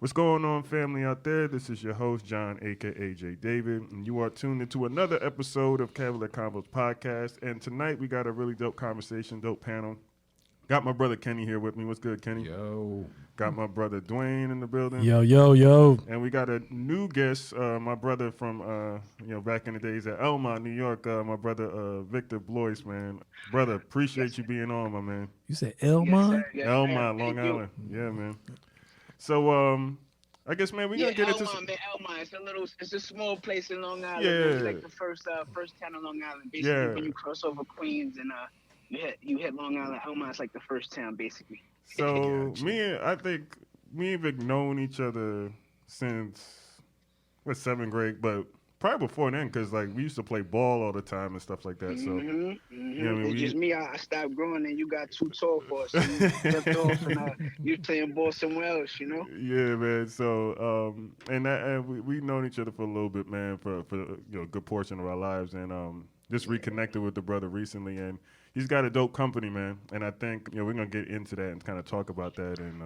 What's going on, family out there? This is your host, John, aka Jay David, and you are tuned into another episode of Cavalier Convos podcast. And tonight we got a really dope conversation, dope panel. Got my brother Kenny here with me. What's good, Kenny? Yo. Got my brother Dwayne in the building. Yo. And we got a new guest, my brother from back in the days at Elmont, New York. My brother Victor Bloise, man. Brother, appreciate you being on, my man. You said Yes, Elmont? sir. Yes, sir. Elmont, Long Thank you. Island. Yeah, man. So I guess, man, we Yeah, gonna get into Elmont, man, Elmont. It's a small place in Long Island. Yeah. It's like the first town in Long Island. Basically, Yeah. when you cross over Queens and you hit Long Island, Elmont's like the first town, basically. So Gotcha. I think me and Vic known each other since seventh grade, but probably before then, because like we used to play ball all the time and stuff like that. So you know, what I mean, It's just me. I stopped growing, and you got too tall for us. So you flipped off, and you playing ball somewhere else. You know. yeah, man. So and we've known each other for a little bit, man, for a good portion of our lives, and just reconnected with the brother recently, and he's got a dope company, man. And I think we're gonna get into that and kind of talk about that, and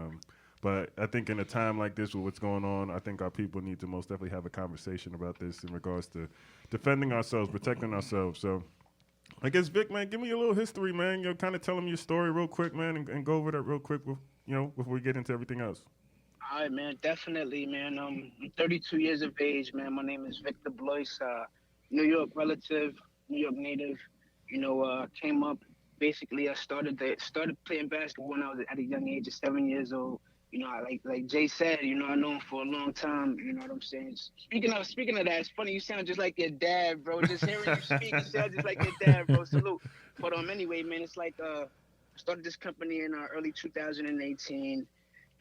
but I think in a time like this with what's going on, I think our people need to most definitely have a conversation about this in regards to defending ourselves, protecting ourselves. So I guess, Vic, man, give me a little history, man. Kind of tell them your story real quick, man, and go over that real quick, before we get into everything else. All right, man. Definitely, man. I'm 32 years of age, man. My name is Victor Bloise, New York relative, New York native. Came up. Basically, I started playing basketball when I was at a young age of 7 years old. Like Jay said, I know him for a long time. You know what I'm saying? Speaking of that, it's funny. You sound just like your dad, bro. Just hearing you speak, you sound just like your dad, bro. Salute. But anyway, man, it's like I started this company in early 2018.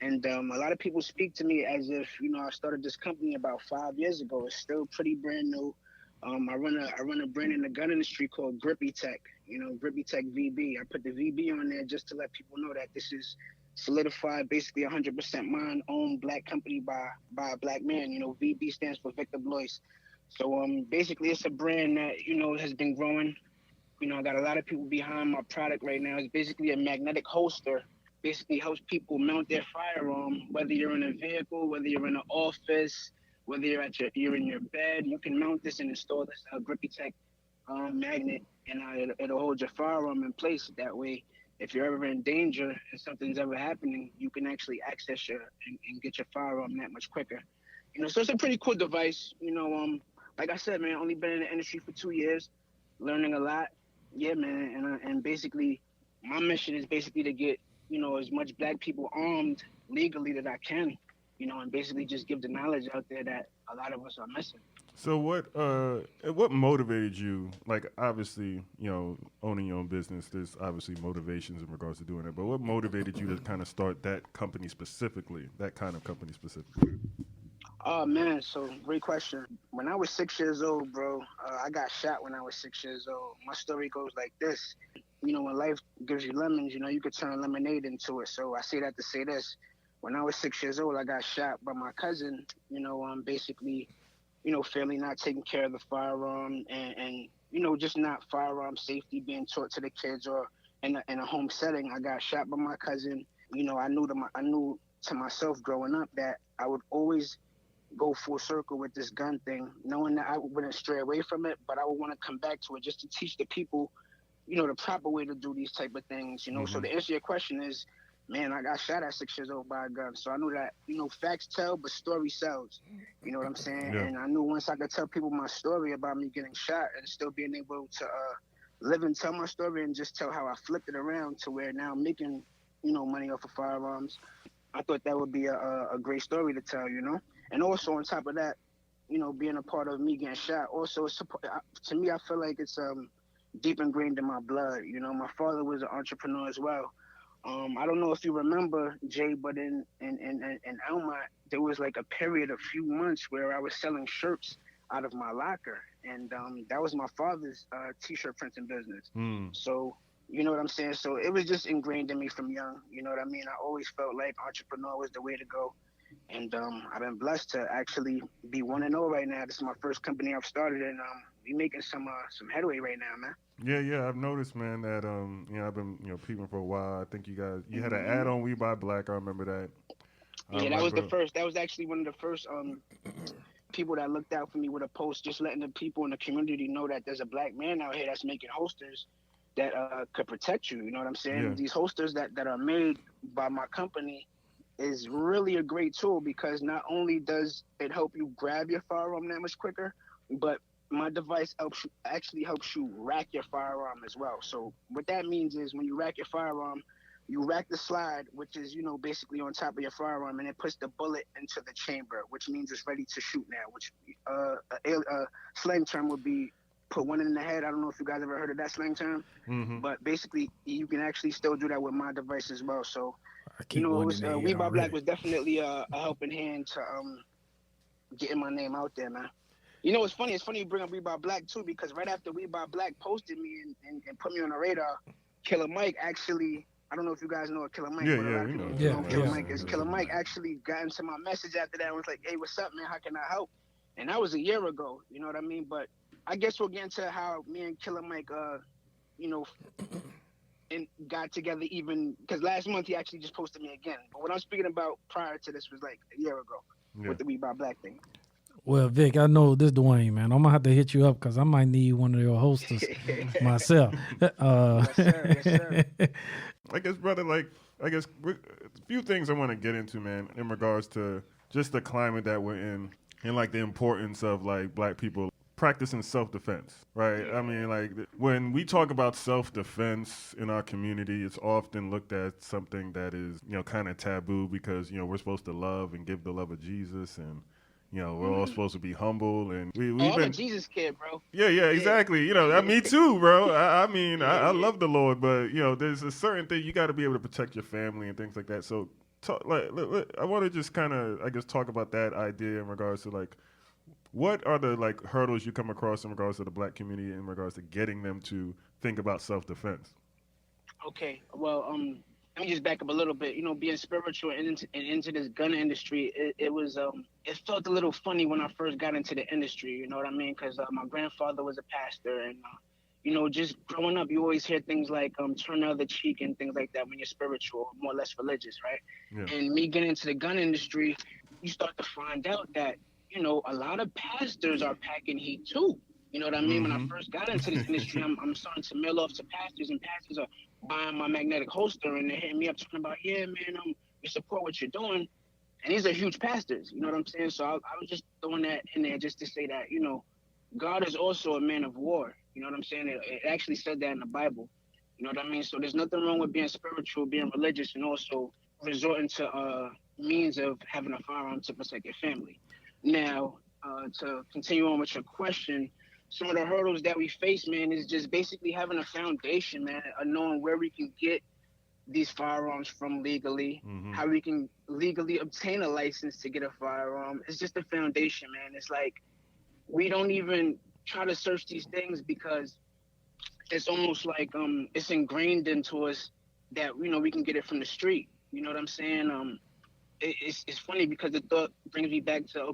And a lot of people speak to me as if I started this company about 5 years ago. It's still pretty brand new. I run a brand in the gun industry called GrippyTek. GrippyTekVB. I put the VB on there just to let people know that this is solidified, basically 100% mine, owned black company by a black man. VB stands for Victor Bloise. So basically it's a brand that has been growing. I got a lot of people behind my product right now. It's basically a magnetic holster. Basically helps people mount their firearm, whether you're in a vehicle, whether you're in an office, whether you're in your bed. You can mount this and install this GrippyTek magnet, and it'll hold your firearm in place. That way, if you're ever in danger and something's ever happening, you can actually access and get your firearm that much quicker. So it's a pretty cool device. Like I said, man, only been in the industry for 2 years, learning a lot. Yeah, man, and basically, my mission is basically to get as much black people armed legally that I can. And basically just give the knowledge out there that a lot of us are missing. So what motivated you? Like obviously, owning your own business, there's obviously motivations in regards to doing it. But what motivated you to kind of start that company specifically, that kind of company specifically? Oh man, so great question. When I was 6 years old, bro, I got shot when I was 6 years old. My story goes like this. When life gives you lemons, you could turn lemonade into it. So I say that to say this. When I was 6 years old, I got shot by my cousin, basically, family not taking care of the firearm and just not firearm safety being taught to the kids or in a home setting. I got shot by my cousin. I knew to myself growing up that I would always go full circle with this gun thing, knowing that I wouldn't stray away from it, but I would want to come back to it just to teach the people, the proper way to do these type of things. So to answer your question is, man, I got shot at 6 years old by a gun. So I knew that, facts tell, but story sells. You know what I'm saying? Yeah. And I knew once I could tell people my story about me getting shot and still being able to live and tell my story and just tell how I flipped it around to where now I'm making, money off of firearms, I thought that would be a great story to tell, And also on top of that, being a part of me getting shot, also, to me, I feel like it's deep ingrained in my blood. My father was an entrepreneur as well. I don't know if you remember, Jay, but in Elmont, there was like a period, a few months where I was selling shirts out of my locker. And that was my father's T-shirt printing business. So, you know what I'm saying? So it was just ingrained in me from young. You know what I mean? I always felt like entrepreneur was the way to go. And I've been blessed to actually be 1-0 right now. This is my first company I've started, and we making some headway right now, man. Yeah, I've noticed, man, that I've been peeping for a while. I think you had an ad on We Buy Black. I remember that. I Yeah, that was the remember. first. That was actually one of the first people that looked out for me with a post, just letting the people in the community know that there's a black man out here that's making holsters that could protect you. You know what I'm saying? Yeah. These holsters that are made by my company is really a great tool because not only does it help you grab your firearm that much quicker, but my device actually helps you rack your firearm as well. So what that means is when you rack your firearm, you rack the slide, which is, basically on top of your firearm, and it puts the bullet into the chamber, which means it's ready to shoot now, which a slang term would be put one in the head. I don't know if you guys ever heard of that slang term, Mm-hmm. but basically you can actually still do that with my device as well. So, I keep one in it the was head We by Black already. was definitely a helping hand to getting my name out there, man. You know, it's funny. It's funny you bring up We by Black too, because right after We by Black posted me and put me on the radar, Killer Mike actually. I don't know if you guys know what Killer Mike, Yeah, but a yeah, lot of you people know. Yeah, know who Killer yeah. Mike is. Killer Mike actually got into my message after that and was like, "Hey, what's up, man? How can I help?" And that was a year ago. You know what I mean? But I guess we'll get into how me and Killer Mike, you know, and got together even because last month he actually just posted me again. But what I'm speaking about prior to this was like a year ago Yeah. with the We by Black thing. Well, Vic, I know this Dwayne, man. I'm gonna have to hit you up because I might need one of your hosters myself. Yes, sir. Yes, sir. I guess, brother, a few things I want to get into, man, in regards to just the climate that we're in and, like, the importance of, like, black people practicing self-defense, right? I mean, like, when we talk about self-defense in our community, it's often looked at something that is, kind of taboo because, we're supposed to love and give the love of Jesus and, we're all supposed to be humble, and we've I'm a been. Jesus kid, bro. Yeah, exactly. Me too, bro. I mean, I Yeah. love the Lord, but there's a certain thing you got to be able to protect your family and things like that. So, I want to just kind of, I guess, talk about that idea in regards to like, what are the like hurdles you come across in regards to the black community in regards to getting them to think about self-defense? Okay. Well, let me just back up a little bit. You know, being spiritual and into this gun industry, it felt a little funny when I first got into the industry. You know what I mean? Because my grandfather was a pastor, and just growing up, you always hear things like turn the other cheek and things like that when you're spiritual, more or less religious, right? Yeah. And me getting into the gun industry, you start to find out that a lot of pastors are packing heat too. You know what I mean? When I first got into this industry, I'm starting to mail off to pastors, and pastors are buying my magnetic holster, and they're hitting me up talking about, yeah, man, we support what you're doing. And these are huge pastors, you know what I'm saying? So I was just throwing that in there just to say that, God is also a man of war. You know what I'm saying? It actually said that in the Bible. You know what I mean? So there's nothing wrong with being spiritual, being religious, and also resorting to means of having a firearm to protect your family. Now, to continue on with your question, some of the hurdles that we face, man, is just basically having a foundation, man, of knowing where we can get these firearms from legally, how we can legally obtain a license to get a firearm. It's just a foundation, man. It's like we don't even try to search these things because it's almost like it's ingrained into us that we can get it from the street. You know what I'm saying? It's funny because the thought brings me back to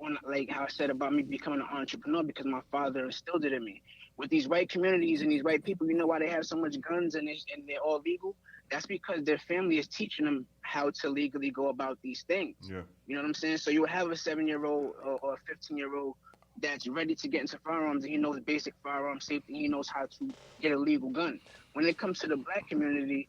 on like how I said about me becoming an entrepreneur because my father instilled it in me. With these white communities and these white people, you know why they have so much guns and they're all legal? That's because their family is teaching them how to legally go about these things. Yeah. You know what I'm saying? So you have a 7-year-old or a 15-year-old that's ready to get into firearms and he knows basic firearm safety. He knows how to get a legal gun. When it comes to the black community,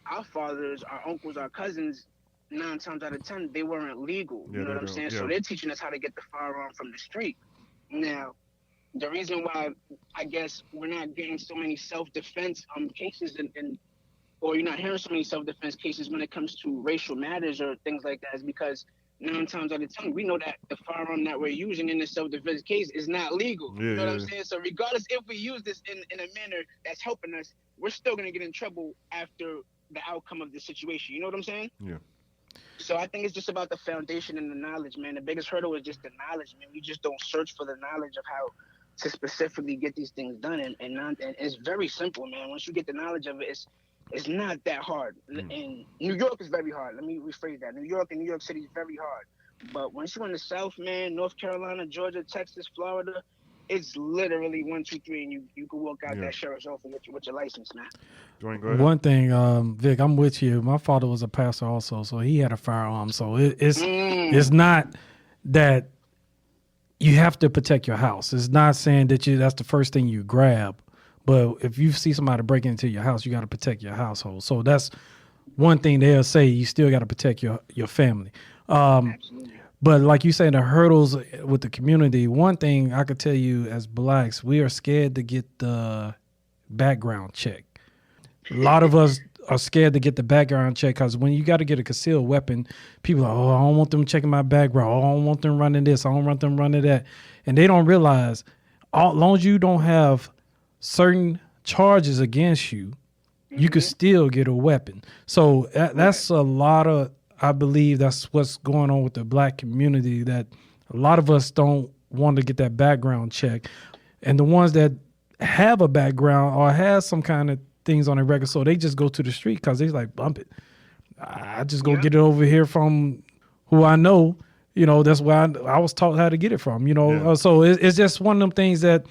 our fathers, our uncles, our cousins, 9 times out of 10, they weren't legal. Yeah, You know they what I'm don't. saying? Yeah. So they're teaching us how to get the firearm from the street. Now, the reason why I guess we're not getting so many self-defense cases or you're not hearing so many self-defense cases when it comes to racial matters or things like that is because 9 times out of 10, we know that the firearm that we're using in the self-defense case is not legal. Yeah, You know what I'm yeah. saying? So regardless if we use this in a manner that's helping us, we're still going to get in trouble after the outcome of the situation. You know what I'm saying? Yeah. So I think it's just about the foundation and the knowledge, man. The biggest hurdle is just the knowledge, man. We just don't search for the knowledge of how to specifically get these things done. And it's very simple, man. Once you get the knowledge of it, it's not that hard. And New York is very hard. Let me rephrase that. New York and New York City is very hard. But once you're in the South, man, North Carolina, Georgia, Texas, Florida, It's literally 1, 2, 3, and you can walk out Yeah. that sheriff's office with your license, man. Dwayne, go ahead. One thing, Vic, I'm with you. My father was a pastor also, so he had a firearm. So it's not that you have to protect your house. It's not saying that that's the first thing you grab. But if you see somebody breaking into your house, you got to protect your household. So that's one thing they'll say. You still got to protect your family. Absolutely. But like you say, the hurdles with the community, one thing I could tell you as blacks, we are scared to get the background check. A lot of us are scared to get the background check because when you got to get a concealed weapon, people are, oh, I don't want them checking my background. Oh, I don't want them running this. I don't want them running that. And they don't realize, as long as you don't have certain charges against you, you could still get a weapon. So that's a lot of, I believe that's what's going on with the black community, that a lot of us don't want to get that background check. And the ones that have a background or have some kind of things on their record, so they just go to the street because they like, bump it. I just go get it over here from who I know. You know, that's where I was taught how to get it from, you know. Yeah. So it's just one of them things that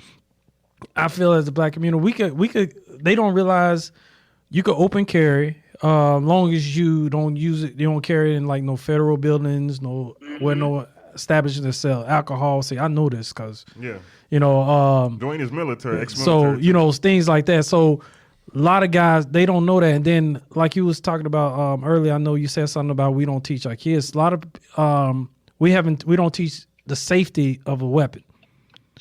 I feel as a black community, we could, they don't realize you could open carry, long as you don't use it, you don't carry it in like no federal buildings, where no establishments that sell alcohol. See, I know this because, you know, Dwayne is military, So, ex-military. you know, things like that. So a lot of guys, they don't know that. And then like you was talking about earlier, I know you said something about we don't teach our kids. A lot of, we don't teach the safety of a weapon.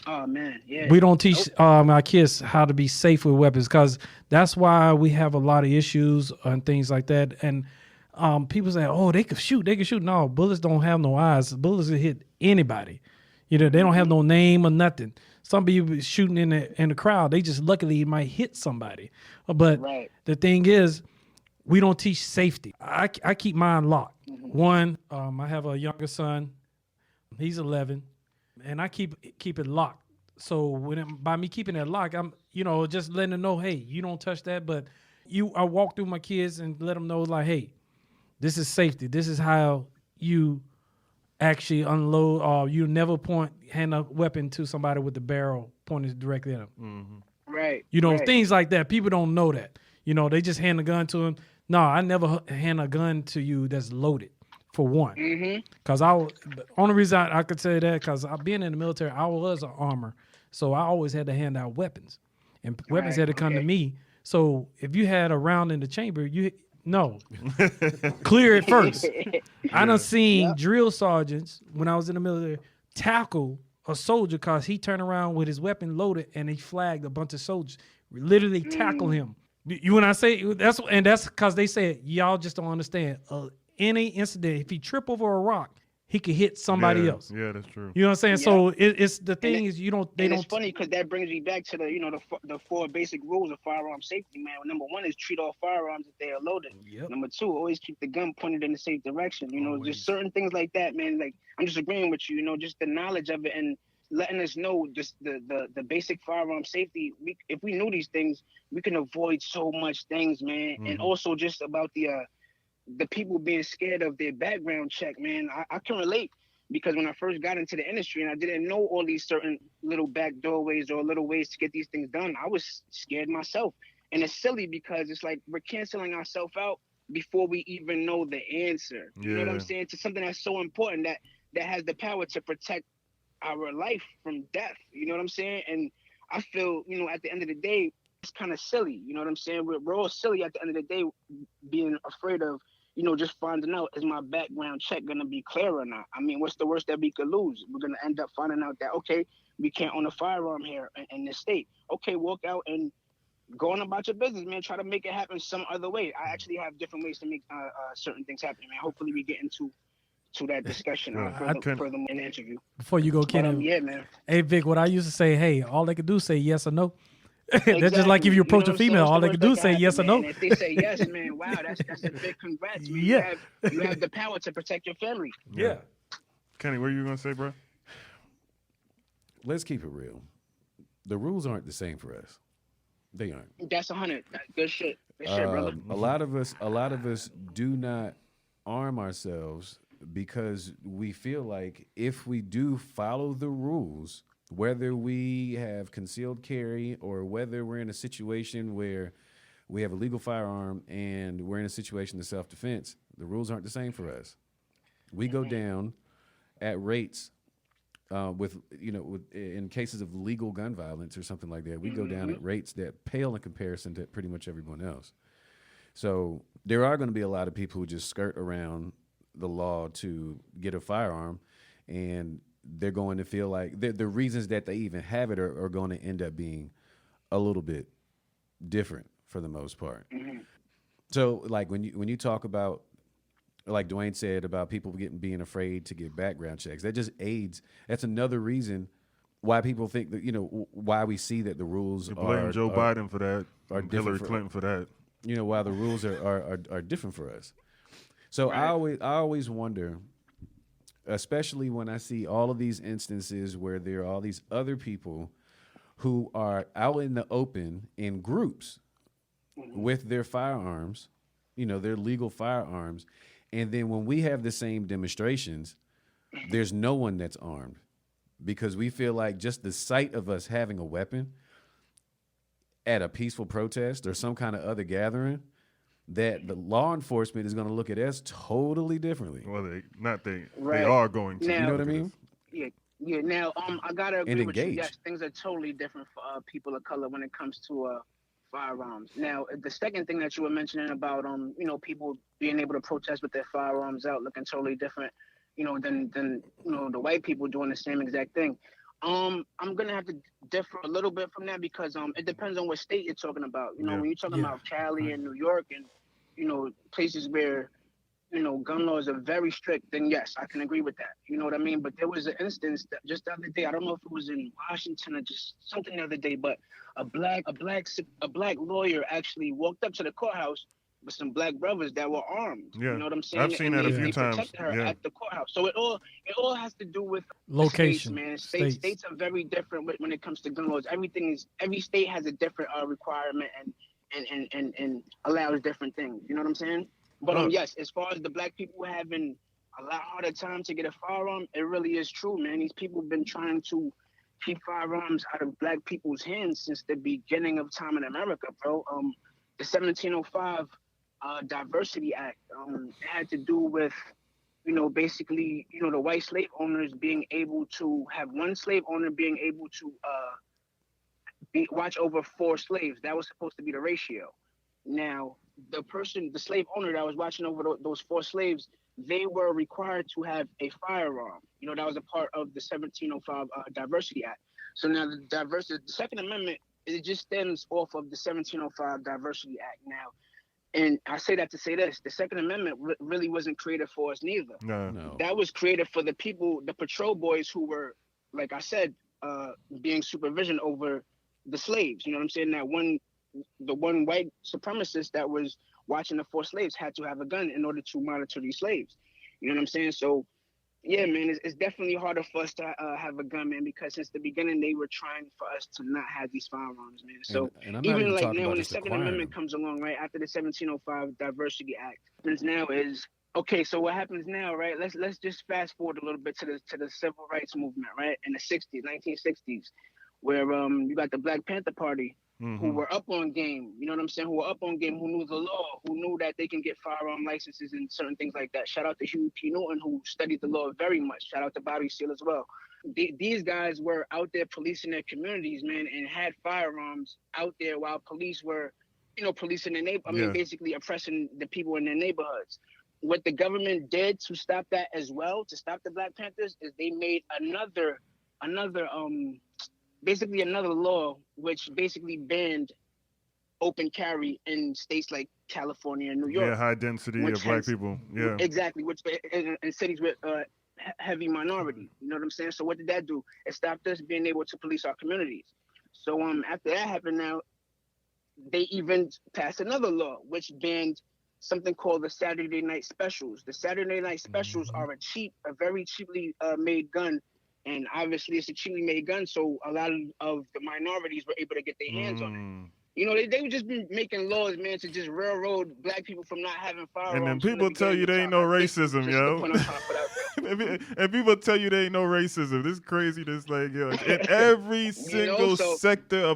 Oh man, yeah. We don't teach our kids how to be safe with weapons because that's why we have a lot of issues and things like that. And people say, "Oh, they could shoot. They could shoot." No, bullets don't have no eyes. Bullets will hit anybody. You know, they don't have no name or nothing. Some people shooting in the crowd. They just luckily might hit somebody. But the thing is, we don't teach safety. I keep mine locked. One, I have a younger son. He's 11. And I keep it locked. So by me keeping it locked, I'm, you know, just letting them know, hey, you don't touch that. But I walk through my kids and let them know, like, hey, this is safety. This is how you actually unload. Or you never hand a weapon to somebody with the barrel pointed directly at them. Mm-hmm. Right. You know, things like that. People don't know that. You know, they just hand a gun to them. No, I never hand a gun to you that's loaded. For one, because the only reason I could say that because being in the military, I was an armor, so I always had to hand out weapons, and weapons had to come to me. So if you had a round in the chamber, clear it first. I done seen drill sergeants when I was in the military tackle a soldier because he turned around with his weapon loaded and he flagged a bunch of soldiers, literally tackle him. You when I say that's because they said y'all just don't understand. Any incident, if he trip over a rock, he could hit somebody else. Yeah, that's true. You know what I'm saying? Yeah. So it's the thing is you don't. It's funny because that brings me back to the 4 basic rules of firearm safety, man. Number 1 is treat all firearms if they are loaded. Yep. Number 2, always keep the gun pointed in the safe direction. You know, just certain things like that, man. Like I'm just agreeing with you. You know, just the knowledge of it and letting us know just the basic firearm safety. If we knew these things, we can avoid so much things, man. And also just about the people being scared of their background check, man. I can relate because when I first got into the industry and I didn't know all these certain little back doorways or little ways to get these things done, I was scared myself. And it's silly because it's like we're canceling ourselves out before we even know the answer. You know what I'm saying? To something that's so important that has the power to protect our life from death. You know what I'm saying? And I feel, you know, at the end of the day, it's kind of silly. You know what I'm saying? We're all silly at the end of the day being afraid of, you know, just finding out, is my background check going to be clear or not? I mean, what's the worst that we could lose? We're going to end up finding out that, okay, we can't own a firearm here in this state. Okay, walk out and go on about your business, man. Try to make it happen some other way. I actually have different ways to make certain things happen, man. Hopefully we get into that discussion further in the interview. Before you go, Kenny. Yeah, man. Hey, Vic, what I used to say, hey, all they could do is say yes or no. Exactly. That's just like if you approach a female, all they can do is say yes or no. And if they say yes, man, wow, that's a big congrats. Man. Yeah. You have the power to protect your family. Yeah. Kenny, what are you going to say, bro? Let's keep it real. The rules aren't the same for us. They aren't. That's 100. Good shit. Good shit, brother. A lot of us do not arm ourselves because we feel like if we do follow the rules, whether we have concealed carry or whether we're in a situation where we have a legal firearm and we're in a situation of self-defense, the rules aren't the same for us. We go down at rates in cases of legal gun violence or something like that, we go down at rates that pale in comparison to pretty much everyone else. So there are going to be a lot of people who just skirt around the law to get a firearm, and they're going to feel like the reasons that they even have it are going to end up being a little bit different for the most part. So like when you talk about, like Dwayne said, about people being afraid to get background checks, that just aids. That's another reason why people think that, why we see that the rules You blame Joe Biden for that, are and Hillary different Clinton for that. Why the rules are different for us. So I always wonder, especially when I see all of these instances where there are all these other people who are out in the open in groups with their firearms, their legal firearms. And then when we have the same demonstrations, there's no one that's armed because we feel like just the sight of us having a weapon at a peaceful protest or some kind of other gathering, that the law enforcement is going to look at us totally differently. Well, they Right. are going to. Now- You know what I mean? Yeah. Now, I gotta agree with you. engage. Yes, things are totally different for people of color when it comes to firearms. Now, the second thing that you were mentioning about people being able to protest with their firearms out, looking totally different, than the white people doing the same exact thing. I'm gonna have to differ a little bit from that because it depends on what state you're talking about. When you're talking about Cali and New York and places where gun laws are very strict, then yes, I can agree with that. You know what I mean? But there was an instance that just the other day, I don't know if it was in Washington or just something the other day, but a black lawyer actually walked up to the courthouse with some black brothers that were armed. Yeah. You know what I'm saying? I've seen that a few they times. protected her Yeah. at the courthouse. So it all has to do with Location. states, man. States are very different when it comes to gun laws. Every state has a different requirement and allows different things. You know what I'm saying? But yes, as far as the black people having a lot harder time to get a firearm, it really is true, man. These people have been trying to keep firearms out of black people's hands since the beginning of time in America, bro. The 1705 Diversity Act had to do with, basically, the white slave owners being able to have one slave owner being able to watch over 4 slaves. That was supposed to be the ratio. Now, the slave owner that was watching over those 4 slaves, they were required to have a firearm. That was a part of the 1705 Diversity Act. So now the Second Amendment, it just stems off of the 1705 Diversity Act now. And I say that to say this, the Second Amendment really wasn't created for us neither. No. That was created for the people, the patrol boys who were, like I said, being supervision over the slaves. You know what I'm saying? The one white supremacist that was watching the 4 slaves had to have a gun in order to monitor these slaves. You know what I'm saying? So, yeah, man, it's definitely harder for us to have a gun, man, because since the beginning they were trying for us to not have these firearms, man. So and I'm not even even like talking now about when the just Second acquiring Amendment them. comes along, right, after the 1705 Diversity Act, what happens now is, okay, so what happens now, right? Let's just fast forward a little bit to the civil rights movement, right, in the 60s, 1960s, where you got the Black Panther Party, who were up on game, you know what I'm saying? Who were up on game, who knew the law, who knew that they can get firearm licenses and certain things like that. Shout out to Huey P. Newton, who studied the law very much. Shout out to Bobby Seale as well. These guys were out there policing their communities, man, and had firearms out there while police were, policing their neighborhood. Basically oppressing the people in their neighborhoods. What the government did to stop that as well, to stop the Black Panthers, is they made another law which basically banned open carry in states like California and New York. Yeah, high density of black people. Yeah. Exactly, which in cities with heavy minority. You know what I'm saying? So what did that do? It stopped us being able to police our communities. So after that happened, now they even passed another law which banned something called the Saturday night specials. The Saturday night specials are a very cheaply made gun. And obviously it's a cheaply made gun, so a lot of the minorities were able to get their hands on it. You know, they would just be making laws, man, to just railroad black people from not having And then firearms from the people tell beginning you to there ain't time. no I think racism, just the yo. point I'm trying to put out there. And people tell you there ain't no racism. This is crazy. This like, yo, in every single sector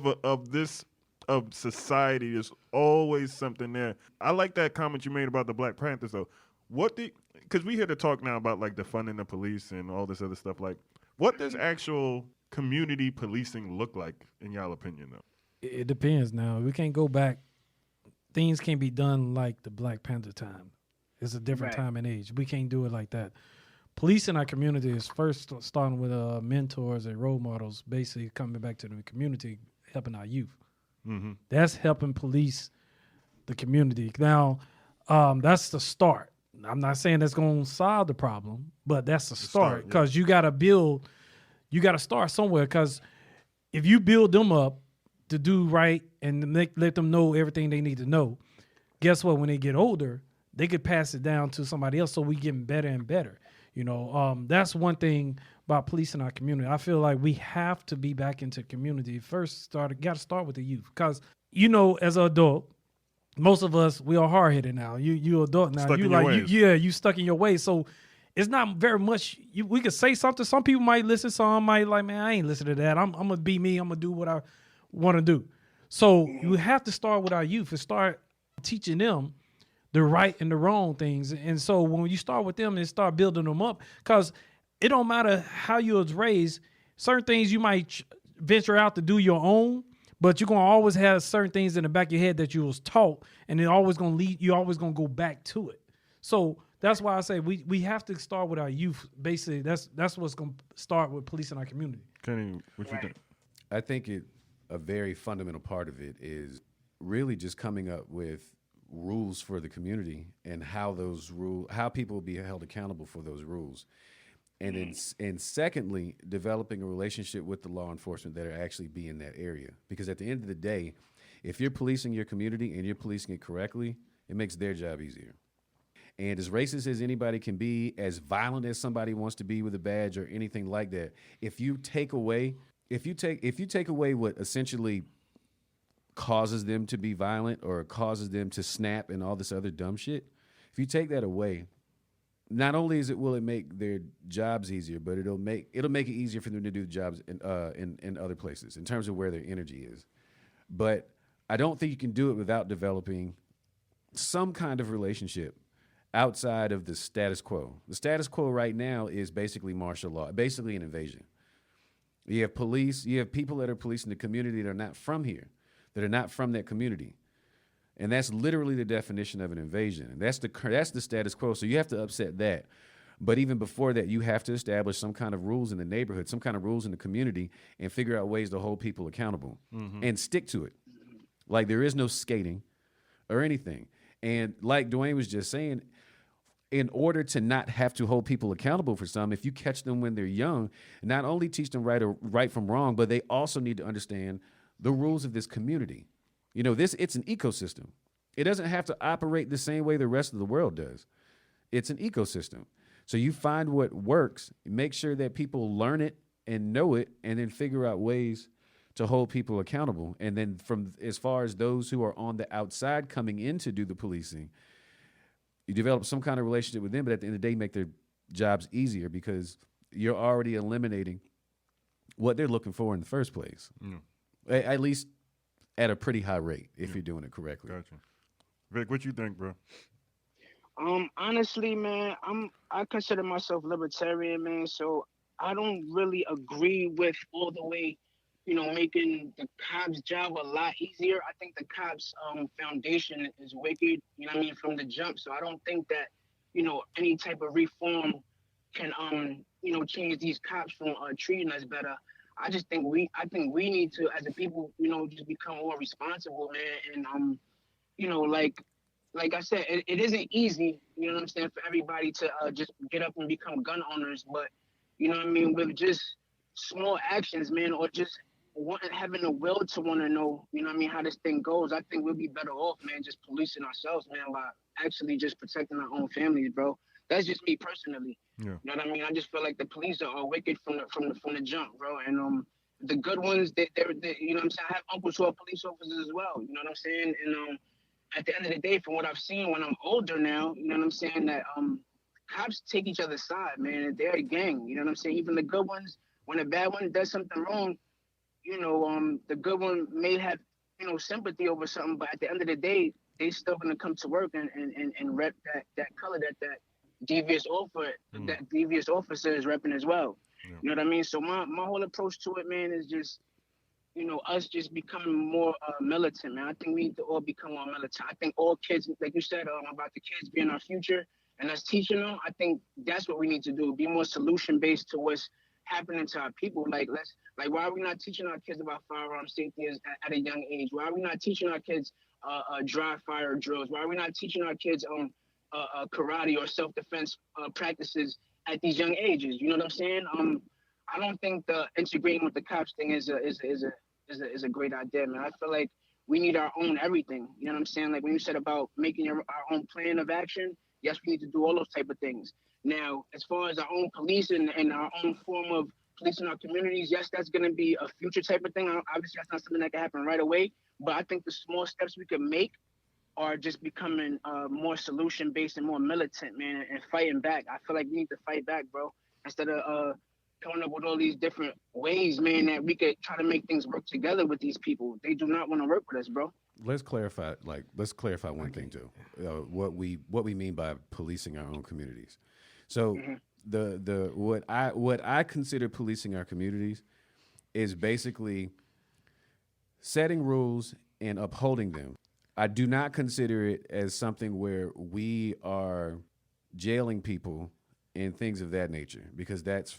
of society, there's always something there. I like that comment you made about the Black Panthers, though. Because we here to talk now about like defunding the police and all this other stuff. Like, what does actual community policing look like in y'all opinion, though? It depends. Now we can't go back. Things can't be done like the Black Panther time. It's a different time and age. We can't do it like that. Police in our community is first starting with mentors and role models, basically coming back to the community, helping our youth. Mm-hmm. That's helping police the community. Now, that's the start. I'm not saying that's going to solve the problem, but that's the start because you got to build. You got to start somewhere because if you build them up to do right and let them know everything they need to know, guess what? When they get older, they could pass it down to somebody else. So we getting better and better. You know, that's one thing about police in our community. I feel like we have to be back into community. First, got to start with the youth because, you know, as an adult, most of us, we are hard-headed now. You adult now. You stuck in your ways. So it's not very much. We could say something. Some people might listen. Some might like, man, I ain't listen to that. I'm going to be me. I'm going to do what I want to do. So you have to start with our youth and start teaching them the right and the wrong things. And so when you start with them and start building them up, because it don't matter how you was raised, certain things you might venture out to do your own, but you're going to always have certain things in the back of your head that you was taught, and it always going to lead, you're always going to go back to it. So that's why I say we have to start with our youth. Basically, that's what's going to start with police in our community. Kenny, what you think? I think a very fundamental part of it is really just coming up with rules for the community and how people will be held accountable for those rules. And secondly, developing a relationship with the law enforcement that are actually be in that area. Because at the end of the day, if you're policing your community and you're policing it correctly, it makes their job easier. And as racist as anybody can be, as violent as somebody wants to be with a badge or anything like that, if you take away what essentially causes them to be violent or causes them to snap and all this other dumb shit, if you take that away, not only will it make their jobs easier, but it'll make it easier for them to do jobs in other places in terms of where their energy is. But I don't think you can do it without developing some kind of relationship outside of the status quo. The status quo right now is basically martial law, basically an invasion. You have police, you have people that are policing the community that are not from here, that are not from that community. And that's literally the definition of an invasion. And that's the status quo. So you have to upset that. But even before that, you have to establish some kind of rules in the neighborhood, some kind of rules in the community, and figure out ways to hold people accountable and stick to it. Like there is no skating or anything. And like Dwayne was just saying, in order to not have to hold people accountable for something, if you catch them when they're young, not only teach them right from wrong, but they also need to understand the rules of this community. You know, it's an ecosystem. It doesn't have to operate the same way the rest of the world does. It's an ecosystem. So you find what works, make sure that people learn it and know it, and then figure out ways to hold people accountable. And then from as far as those who are on the outside coming in to do the policing, you develop some kind of relationship with them, but at the end of the day, make their jobs easier because you're already eliminating what they're looking for in the first place. At least at a pretty high rate if you're doing it correctly. Gotcha. Vic, what you think, bro? Honestly, man, I consider myself libertarian, man. So I don't really agree with all the way, you know, making the cops' job a lot easier. I think the cops' foundation is wicked, you know what I mean, from the jump. So I don't think that, you know, any type of reform can, you know, change these cops from treating us better. I think we need to, as a people, you know, just become more responsible, man. And you know, like I said, it isn't easy, you know what I'm saying, for everybody to just get up and become gun owners. But you know what I mean, with just small actions, man, or just having the will to want to know, you know what I mean, how this thing goes, I think we'll be better off, man, just policing ourselves, man, by actually just protecting our own families, bro. That's just me personally. Yeah. You know what I mean? I just feel like the police are wicked from the jump, bro. And the good ones, they you know what I'm saying. I have uncles who are police officers as well. You know what I'm saying? And at the end of the day, from what I've seen when I'm older now, you know what I'm saying, that cops take each other's side, man. They're a gang. You know what I'm saying? Even the good ones, when a bad one does something wrong, you know, the good one may have, you know, sympathy over something, but at the end of the day, they still gonna come to work and rep that color that devious that devious officer is repping as well. Yeah. You know what I mean? So my whole approach to it, man, is just, you know, us just becoming more militant, man. I think we need to all become more militant. I think all kids, like you said, about the kids being our future and us teaching them. I think that's what we need to do. Be more solution based to what's happening to our people. Like why are we not teaching our kids about firearm safety at a young age? Why are we not teaching our kids dry fire drills? Why are we not teaching our kids karate or self defense practices at these young ages? You know what I'm saying? I don't think the integrating with the cops thing is a great idea, man. I feel like we need our own everything. You know what I'm saying? Like when you said about making our own plan of action, yes, we need to do all those type of things. Now, as far as our own police and our own form of policing our communities, yes, that's going to be a future type of thing. Obviously, that's not something that can happen right away. But I think the small steps we can make are just becoming more solution-based and more militant, man, and fighting back. I feel like we need to fight back, bro, instead of coming up with all these different ways, man, that we could try to make things work together with these people. They do not want to work with us, bro. Let's clarify one thing too. What we mean by policing our own communities. So what I consider policing our communities is basically setting rules and upholding them. I do not consider it as something where we are jailing people and things of that nature, because that's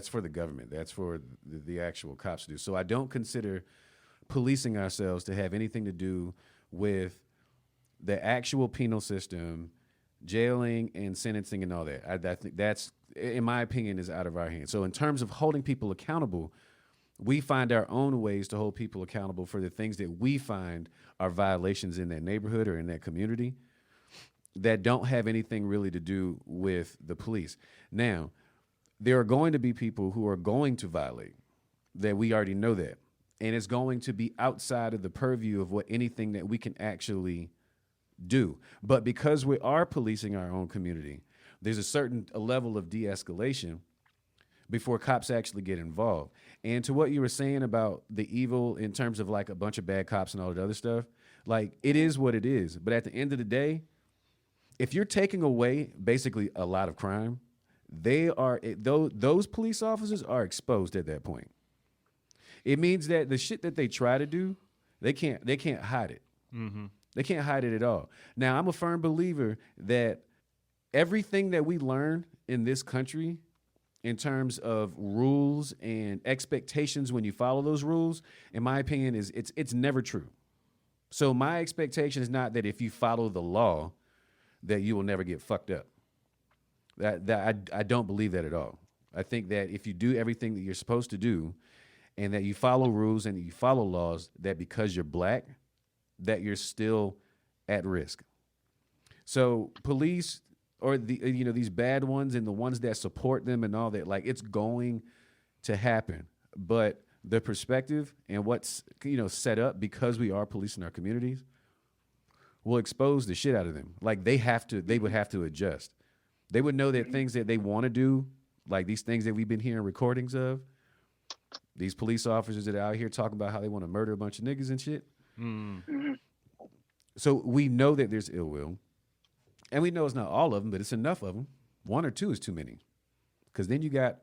for the government. That's for the actual cops to do. So I don't consider policing ourselves to have anything to do with the actual penal system, jailing and sentencing and all that. I think that's, in my opinion, is out of our hands. So in terms of holding people accountable, we find our own ways to hold people accountable for the things that we find are violations in that neighborhood or in that community that don't have anything really to do with the police. Now, there are going to be people who are going to violate, that we already know that. And it's going to be outside of the purview of what anything that we can actually do. But because we are policing our own community, there's a certain level of de-escalation before cops actually get involved. And to what you were saying about the evil in terms of like a bunch of bad cops and all that other stuff, like it is what it is. But at the end of the day, if you're taking away basically a lot of crime, those police officers are exposed at that point. It means that the shit that they try to do, they can't hide it. Mm-hmm. They can't hide it at all. Now, I'm a firm believer that everything that we learn in this country in terms of rules and expectations when you follow those rules, in my opinion, is it's never true. So my expectation is not that if you follow the law, that you will never get fucked up. I don't believe that at all. I think that if you do everything that you're supposed to do, and that you follow rules and that you follow laws, that because you're black, that you're still at risk. So police, or these bad ones and the ones that support them and all that, like, it's going to happen. But the perspective and what's set up, because we are policing our communities, will expose the shit out of them. Like they would have to adjust. They would know that things that they want to do, like these things that we've been hearing recordings of, these police officers that are out here talking about how they want to murder a bunch of niggas and shit. Mm-hmm. So we know that there's ill will. And we know it's not all of them, but it's enough of them. One or two is too many. Because then you got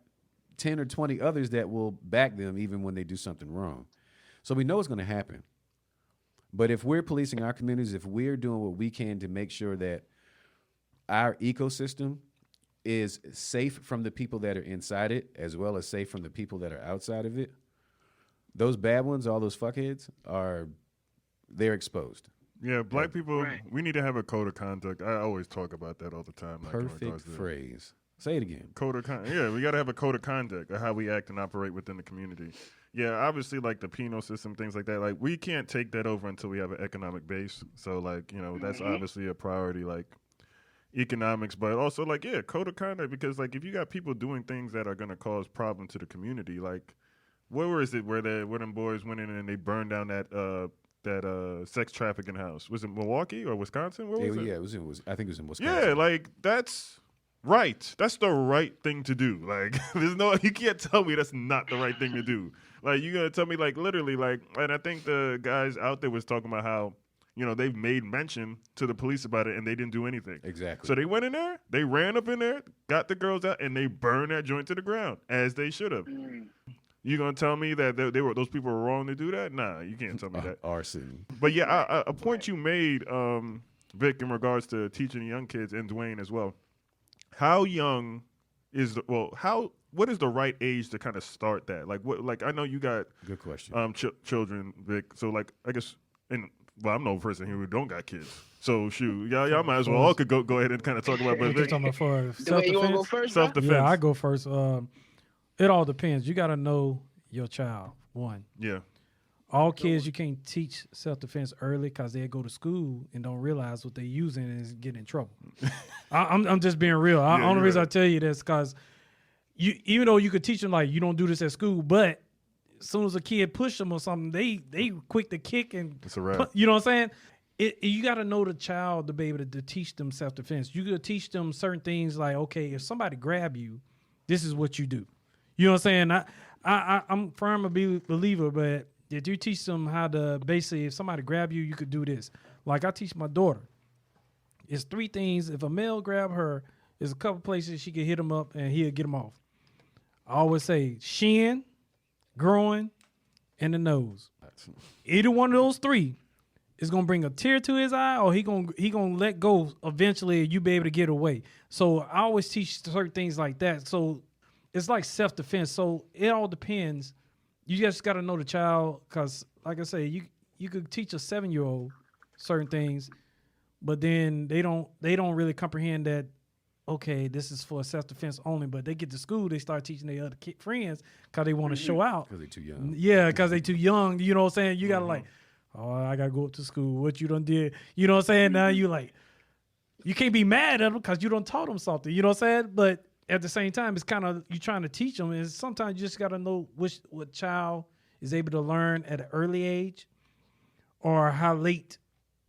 10 or 20 others that will back them even when they do something wrong. So we know it's going to happen. But if we're policing our communities, if we're doing what we can to make sure that our ecosystem is safe from the people that are inside it, as well as safe from the people that are outside of it, those bad ones, all those fuckheads, they're exposed. Yeah, black people, we need to have a code of conduct. I always talk about that all the time. Perfect phrase. Say it again. Yeah, we got to have a code of conduct of how we act and operate within the community. Yeah, obviously, like the penal system, things like that, like we can't take that over until we have an economic base. So, like, that's obviously a priority, like economics, but also, like, yeah, code of conduct, because, like, if you got people doing things that are going to cause problem to the community, like, where is it where them boys went in and they burned down that sex trafficking house? Was it Milwaukee or Wisconsin? Where was it? Yeah, I think it was in Wisconsin. Yeah, like that's right. That's the right thing to do. Like you can't tell me that's not the right thing to do. Like you gonna tell me like literally like, and I think the guys out there was talking about how, you know, they've made mention to the police about it and they didn't do anything. Exactly. So they went in there, they ran up in there, got the girls out, and they burned that joint to the ground as they should have. You gonna tell me that those people were wrong to do that? Nah, you can't tell me that. Arson. But yeah, a point you made, Vic, in regards to teaching young kids, and Dwayne as well. How young is what is the right age to kind of start that? Like what? Like I know you got good question. Children, Vic. So like I guess I'm no person here who don't got kids. So shoot, y'all might as well all could go ahead and kind of talk about. But Vic, talking about for Dwayne, you want to go first? Self-defense. Yeah, I go first. It all depends. You got to know your child. One. Yeah. All kids, you can't teach self-defense early because they go to school and don't realize what they're using and is getting in trouble. I'm just being real. The only reason I tell you this because even though you could teach them like you don't do this at school, but as soon as a kid push them or something, they quick to kick and it's a wrap. You know what I'm saying? You got to know the child to be able to teach them self-defense. You could teach them certain things like, okay, if somebody grab you, this is what you do. You know what I'm saying? I'm firm a believer, but if you teach them how to basically, if somebody grab you, you could do this. Like I teach my daughter. It's 3 things. If a male grab her, there's a couple places she can hit him up and he'll get him off. I always say shin, groin, and the nose. Either one of those 3 is gonna bring a tear to his eye, or he gonna let go eventually, and you be able to get away. So I always teach certain things like that. So it's like self-defense. So it all depends. You just got to know the child because, like I say, you could teach a 7-year-old certain things, but then they don't really comprehend that, okay, this is for self-defense only. But they get to school, they start teaching their other friends because they want to show out. Because they're too young. Yeah, because they too young. You know what I'm saying? You got to like, oh, I got to go up to school. What you done did. You know what I'm saying? Now you like, you can't be mad at them because you done taught them something. You know what I'm saying? But at the same time, it's kind of you trying to teach them. And sometimes you just got to know what child is able to learn at an early age or how late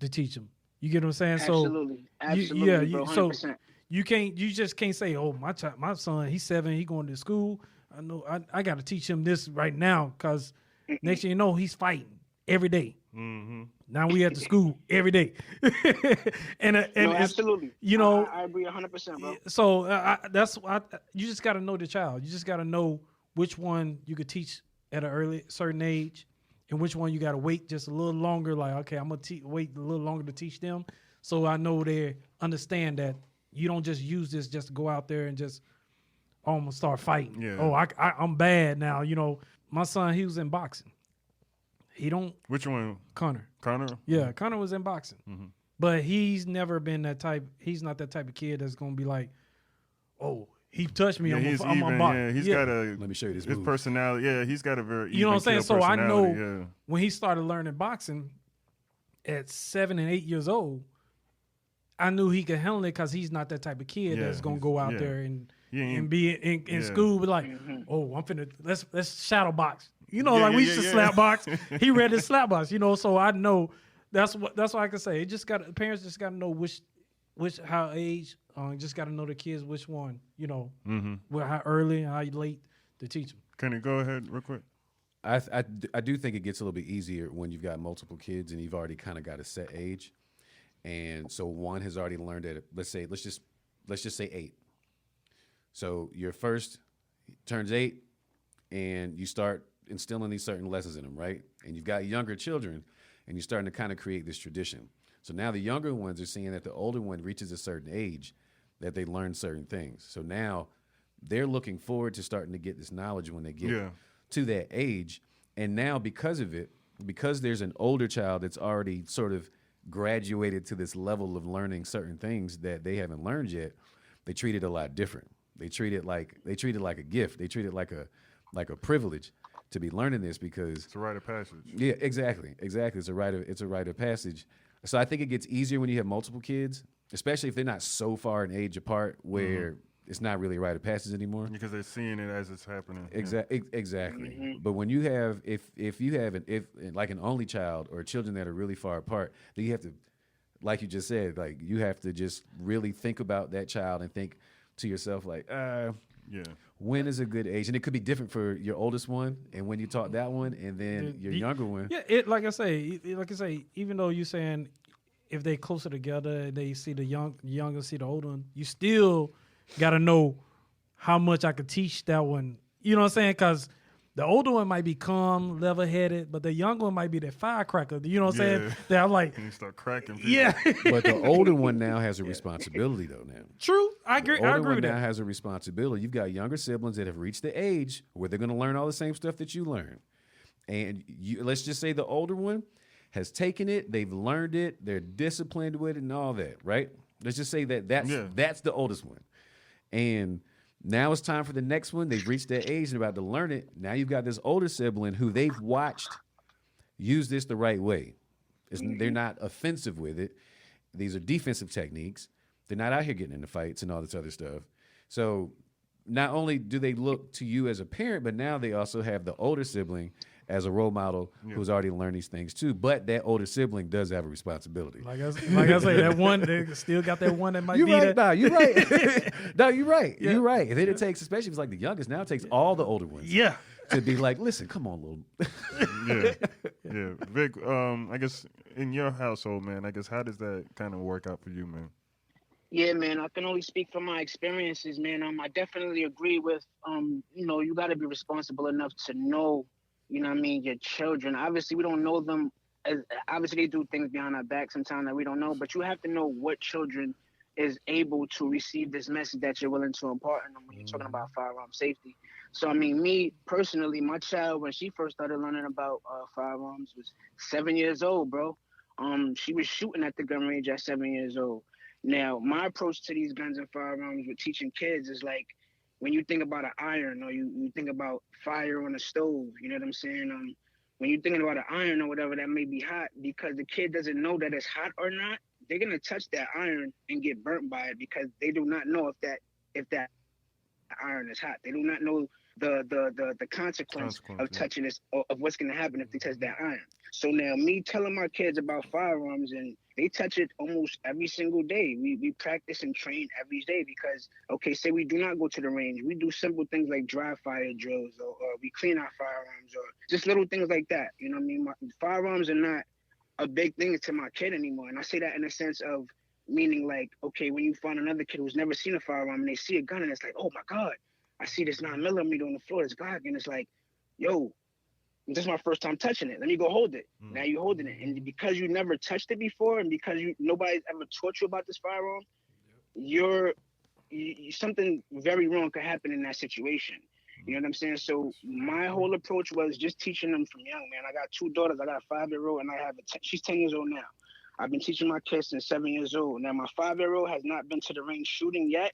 to teach them. You get what I'm saying? Absolutely. Absolutely, bro, 100%. So you just can't say, oh, my son, he's 7, he going to school. I know I got to teach him this right now because next thing you know, he's fighting every day. Mm-hmm. Now we at the school every day, and absolutely, you know, I agree 100%, bro. So that's why you just got to know the child. You just got to know which one you could teach at an certain age, and which one you got to wait just a little longer. Like, okay, I'm gonna wait a little longer to teach them, so I know they understand that you don't just use this just to go out there and just almost start fighting. Yeah. Oh, I'm bad now. You know, my son, he was in boxing. He don't. Which one? Connor. Yeah, Connor was in boxing, but he's never been that type. He's not that type of kid that's gonna be like, oh, he touched me. Yeah, I'm a box. Yeah, he's got a. Let me show you this his move. personality. Yeah, he's got a very. You know what I'm saying? So I know yeah. when he started learning boxing at 7 and 8 years old, I knew he could handle it because he's not that type of kid that's gonna go out there and be in school, but like, oh, I'm finna let's shadow box. You know, like we used to slap box. He read his slap box. You know, so I know that's what I can say. It just parents just got to know which how age. Just got to know the kids which one. You know, how early, how late to teach them. Can you go ahead real quick? I do think it gets a little bit easier when you've got multiple kids and you've already kind of got a set age, and so one has already learned at let's just say 8. So your first turns 8, and you start instilling these certain lessons in them, right? And you've got younger children, and you're starting to kind of create this tradition. So now the younger ones are seeing that the older one reaches a certain age that they learn certain things. So now they're looking forward to starting to get this knowledge when they get to that age. And now because of it, because there's an older child that's already sort of graduated to this level of learning certain things that they haven't learned yet, they treat it a lot different. They treat it like a gift. They treat it like a privilege to be learning this because it's a rite of passage. Yeah, exactly. It's a rite of passage. So I think it gets easier when you have multiple kids, especially if they're not so far in age apart where it's not really a rite of passage anymore. Because they're seeing it as it's happening. Exactly. Mm-hmm. But when you have, if you have like an only child or children that are really far apart, then you have to, like you just said, like you have to just really think about that child and think to yourself like, when is a good age? And it could be different for your oldest one, and when you taught that one, and then your younger one. Yeah, it like I say, even though you're saying if they closer together and they see the younger see the older one, you still got to know how much I could teach that one. You know what I'm saying? Because the older one might be calm, level-headed, but the younger one might be that firecracker. You know what I'm saying? That I'm like, and you start cracking people. yeah. But the older one now has a responsibility, though. Now, True, I agree. the I older agree one with now that. has a responsibility. You've got younger siblings that have reached the age where they're going to learn all the same stuff that you learn, and let's just say the older one has taken it, they've learned it, they're disciplined with it, and all that. Right? Let's just say that's the oldest one, and now it's time for the next one. They've reached their age and about to learn it. Now you've got this older sibling who they've watched use this the right way. They're not offensive with it. These are defensive techniques. They're not out here getting into fights and all this other stuff. So not only do they look to you as a parent, but now they also have the older sibling as a role model who's already learned these things too. But that older sibling does have a responsibility. Like I say, that one, they still got that one that might You're be right. that. No, you're right. No, you're right. Yeah. You're right. And then it takes, especially if it's like the youngest, now it takes all the older ones. Yeah. To be like, listen, come on, little. Yeah. Vic, I guess in your household, man, I guess how does that kind of work out for you, man? Yeah, man, I can only speak from my experiences, man. I definitely agree with, you got to be responsible enough to know, your children. Obviously, we don't know them. Obviously, they do things behind our back sometimes that we don't know, but you have to know what children is able to receive this message that you're willing to impart in them when you're talking about firearm safety. So, me personally, my child, when she first started learning about firearms, was 7 years old, bro. She was shooting at the gun range at 7 years old. Now, my approach to these guns and firearms with teaching kids is like, when you think about an iron or you think about fire on a stove, you know what I'm saying? When you're thinking about an iron or whatever that may be hot, because the kid doesn't know that it's hot or not, they're gonna touch that iron and get burnt by it because they do not know if that iron is hot. They do not know the consequence of touching this, of what's gonna happen if they touch that iron. So now me telling my kids about firearms, and they touch it almost every single day. We practice and train every day because, okay, say we do not go to the range. We do simple things like dry fire drills or we clean our firearms or just little things like that. You know what I mean? Firearms are not a big thing to my kid anymore. And I say that in a sense of meaning like, okay, when you find another kid who's never seen a firearm and they see a gun and it's like, oh my God, I see this 9mm on the floor, this Glock, and it's like, yo, this is my first time touching it. Let me go hold it. Now you're holding it. And because you never touched it before and because nobody's ever taught you about this firearm, something very wrong could happen in that situation. You know what I'm saying? So my whole approach was just teaching them from young, man. I got two daughters. I got a 5-year-old and I have she's 10 years old now. I've been teaching my kids since 7 years old. Now my 5-year-old has not been to the range shooting yet,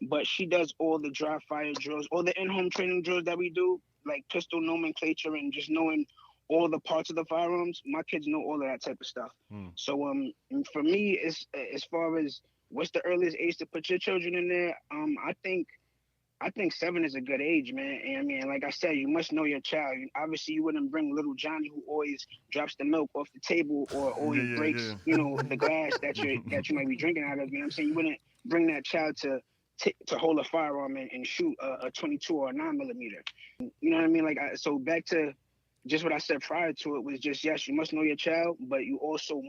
but she does all the dry fire drills, all the in-home training drills that we do, like pistol nomenclature and just knowing all the parts of the firearms. My kids know all of that type of stuff. So for me, it's, as far as what's the earliest age to put your children in there, I think 7 is a good age, man. And like I said, you must know your child. Obviously, you wouldn't bring little Johnny who always drops the milk off the table or always breaks, the glass that you might be drinking out of. You know what I'm saying? You wouldn't bring that child to hold a firearm and shoot a 22 or a 9mm. You know what I mean? So back to just what I said prior to it was just, yes, you must know your child, but you also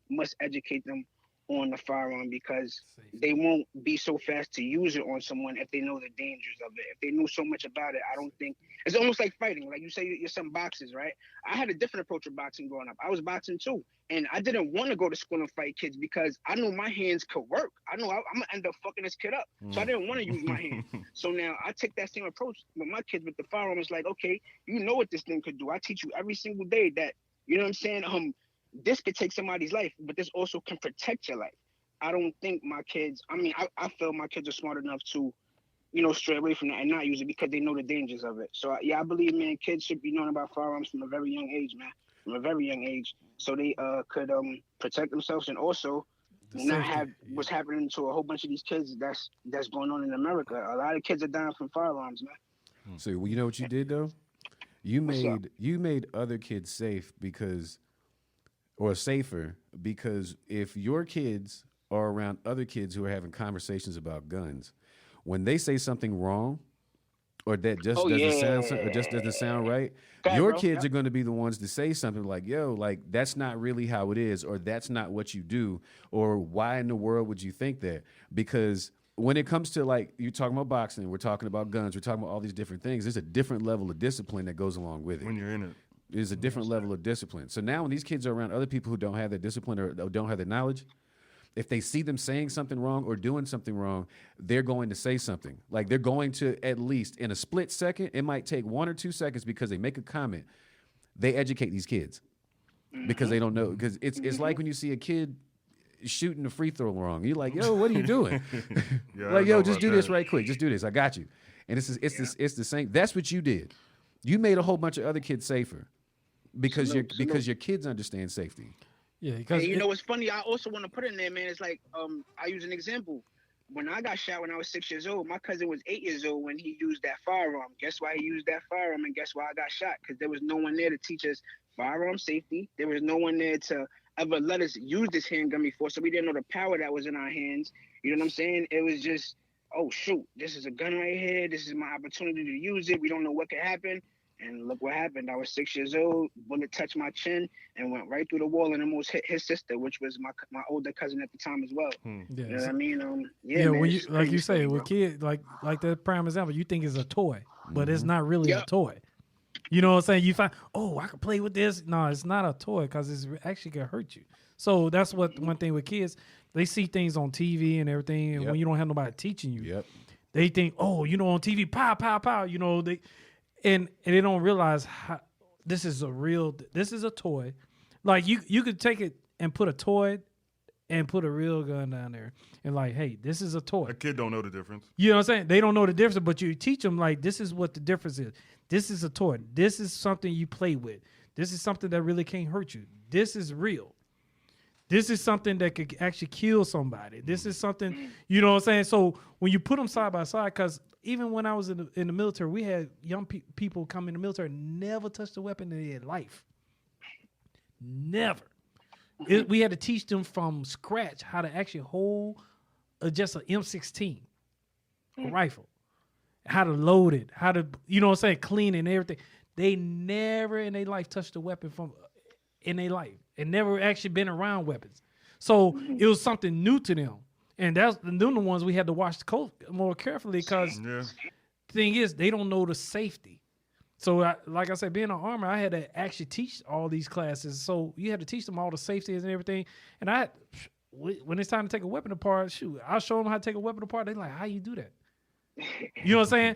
must educate them on the firearm because they won't be so fast to use it on someone if they know the dangers of it. If they knew so much about it, I don't think it's almost like fighting. Like you say, your son boxes, right? I had a different approach of boxing growing up. I was boxing too. And I didn't want to go to school and fight kids because I knew my hands could work. I know I'm going to end up fucking this kid up. So I didn't want to use my hands. So now I take that same approach with my kids with the firearm. It's like, okay, you know what this thing could do. I teach you every single day that, you know what I'm saying? This could take somebody's life, but this also can protect your life. I don't think my kids, I feel my kids are smart enough to, stray away from that and not use it because they know the dangers of it. So, I believe, man, kids should be knowing about firearms from a very young age, man, from a very young age, so they could protect themselves and also not have what's happening to a whole bunch of these kids that's going on in America. A lot of kids are dying from firearms, man. So you know what you did though? You made other kids safe or safer because if your kids are around other kids who are having conversations about guns, when they say something wrong or that just doesn't sound right, your kids are going to be the ones to say something like, yo, like that's not really how it is, or that's not what you do, or why in the world would you think that? Because when it comes to like you're talking about boxing, we're talking about guns, we're talking about all these different things, there's a different level of discipline that goes along with it. When you're in it. There's a different level of discipline. So now when these kids are around other people who don't have that discipline or don't have the knowledge, if they see them saying something wrong or doing something wrong, they're going to say something. Like they're going to, at least in a split second, it might take 1 or 2 seconds because they make a comment. They educate these kids because they don't know. Because it's like when you see a kid shooting the free throw wrong. You're like, yo, what are you doing? Like, yo, just do this right quick. Just do this. I got you. And it's the same. That's what you did. You made a whole bunch of other kids safer because your kids understand safety. Yeah, because you know what's funny? I also want to put in there, man. It's like I use an example. When I got shot when I was 6 years old, my cousin was 8 years old when he used that firearm. Guess why he used that firearm, and guess why I got shot? Because there was no one there to teach us firearm safety. There was no one there to ever let us use this handgun before, so we didn't know the power that was in our hands. You know what I'm saying? It was just, oh shoot, this is a gun right here. This is my opportunity to use it. We don't know what could happen. And look what happened. I was 6 years old. Bullet touched my chin and went right through the wall and almost hit his sister, which was my older cousin at the time as well. Yeah. You know what I mean? Man, when you like you say with kids, like that prime example, you think it's a toy, but it's not really a toy. You know what I'm saying? You find, I can play with this. No, it's not a toy because it's actually gonna hurt you. So that's what one thing with kids, they see things on TV and everything, and when you don't have nobody teaching you, they think, on TV, pow, pow, pow. You know And they don't realize how this is a toy. Like you could take it and put a toy and put a real gun down there and like, hey, this is a toy. A kid don't know the difference. You know what I'm saying? They don't know the difference, but you teach them like this is what the difference is. This is a toy. This is something you play with. This is something that really can't hurt you. This is real. This is something that could actually kill somebody. This is something, you know what I'm saying? So when you put them side by side, because even when I was in the military, we had young people come in the military and never touched a weapon in their life. Never. We had to teach them from scratch how to actually hold just an M16 rifle, how to load it, how to, you know what I'm saying, clean it and everything. They never in their life touched a weapon in their life and never actually been around weapons. So it was something new to them. And that's the new ones we had to watch the coat more carefully because the thing is, they don't know the safety. So like I said, being an armor, I had to actually teach all these classes. So you had to teach them all the safeties and everything. And when it's time to take a weapon apart, I'll show them how to take a weapon apart. They're like, how you do that? You know what I'm saying?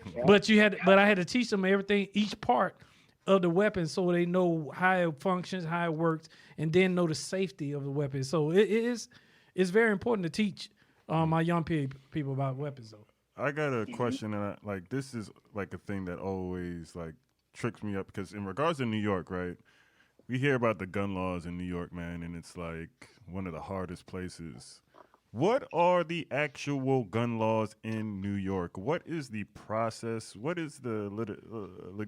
But I had to teach them everything, each part of the weapon, so they know how it functions, how it works, and then know the safety of the weapon. So it's very important to teach my young people about weapons, though. I got a question, and this is like a thing that always like tricks me up because in regards to New York, right? We hear about the gun laws in New York, man, and it's like one of the hardest places. What are the actual gun laws in New York? What is the process? What is the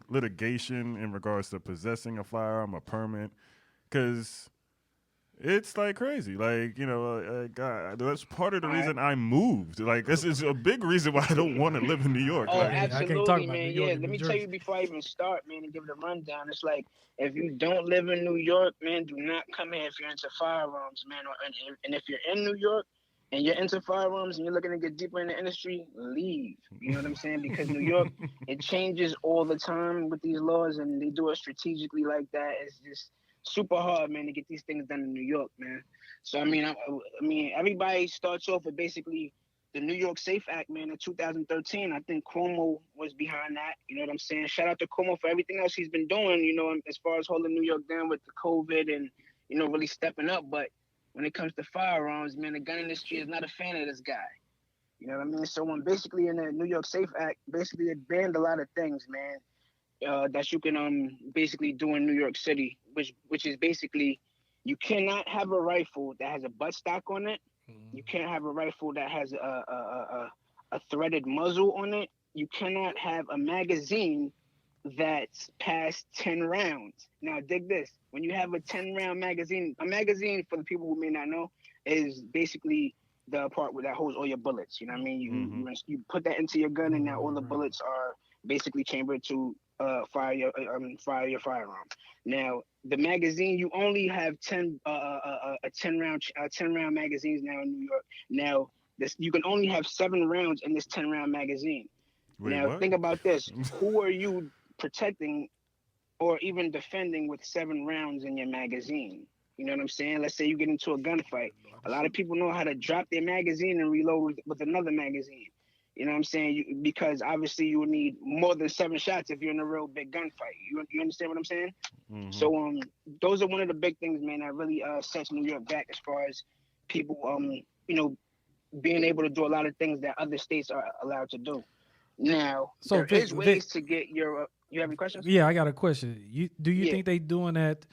litigation in regards to possessing a firearm, a permit? Because it's like crazy. Like, God, that's part of the reason I moved. Like, this is a big reason why I don't want to live in New York. Oh, like, absolutely, I can't talk about man. New York Let me tell you before I even start, man, and give it a rundown. It's like, if you don't live in New York, man, do not come here if you're into firearms, man. And if you're in New York, and you're into firearms and you're looking to get deeper in the industry, leave. You know what I'm saying? Because New York, it changes all the time with these laws, and they do it strategically like that. It's just super hard, man, to get these things done in New York, man. So, I mean, everybody starts off with basically the New York Safe Act, man, in 2013. I think Cuomo was behind that. You know what I'm saying? Shout out to Cuomo for everything else he's been doing, as far as holding New York down with the COVID and, really stepping up. But when it comes to firearms, man, the gun industry is not a fan of this guy. You know what I mean? So when basically in the New York Safe Act, basically it banned a lot of things, man, that you can basically do in New York City, which is basically you cannot have a rifle that has a buttstock on it You can't have a rifle that has a threaded muzzle on it. You cannot have a magazine that's past 10 rounds. Now, dig this. When you have a 10-round magazine, a magazine, for the people who may not know, is basically the part where that holds all your bullets. You know what I mean? You put that into your gun, and now all the bullets are basically chambered to fire your firearm. Now, the magazine, you only have 10 10 round magazines now in New York. Now, you can only have 7 rounds in this 10-round magazine. Wait, now, what? think about this. Who are you protecting or even defending with 7 rounds in your magazine? You know what I'm saying? Let's say you get into a gunfight. A lot of people know how to drop their magazine and reload with another magazine. You know what I'm saying? Because obviously you would need more than 7 shots if you're in a real big gunfight. You understand what I'm saying? So those are one of the big things, man, that really sets New York back as far as people being able to do a lot of things that other states are allowed to do. Now, So there is ways to get your. You have any questions? Yeah, I got a question. Do you Yeah. think they doing that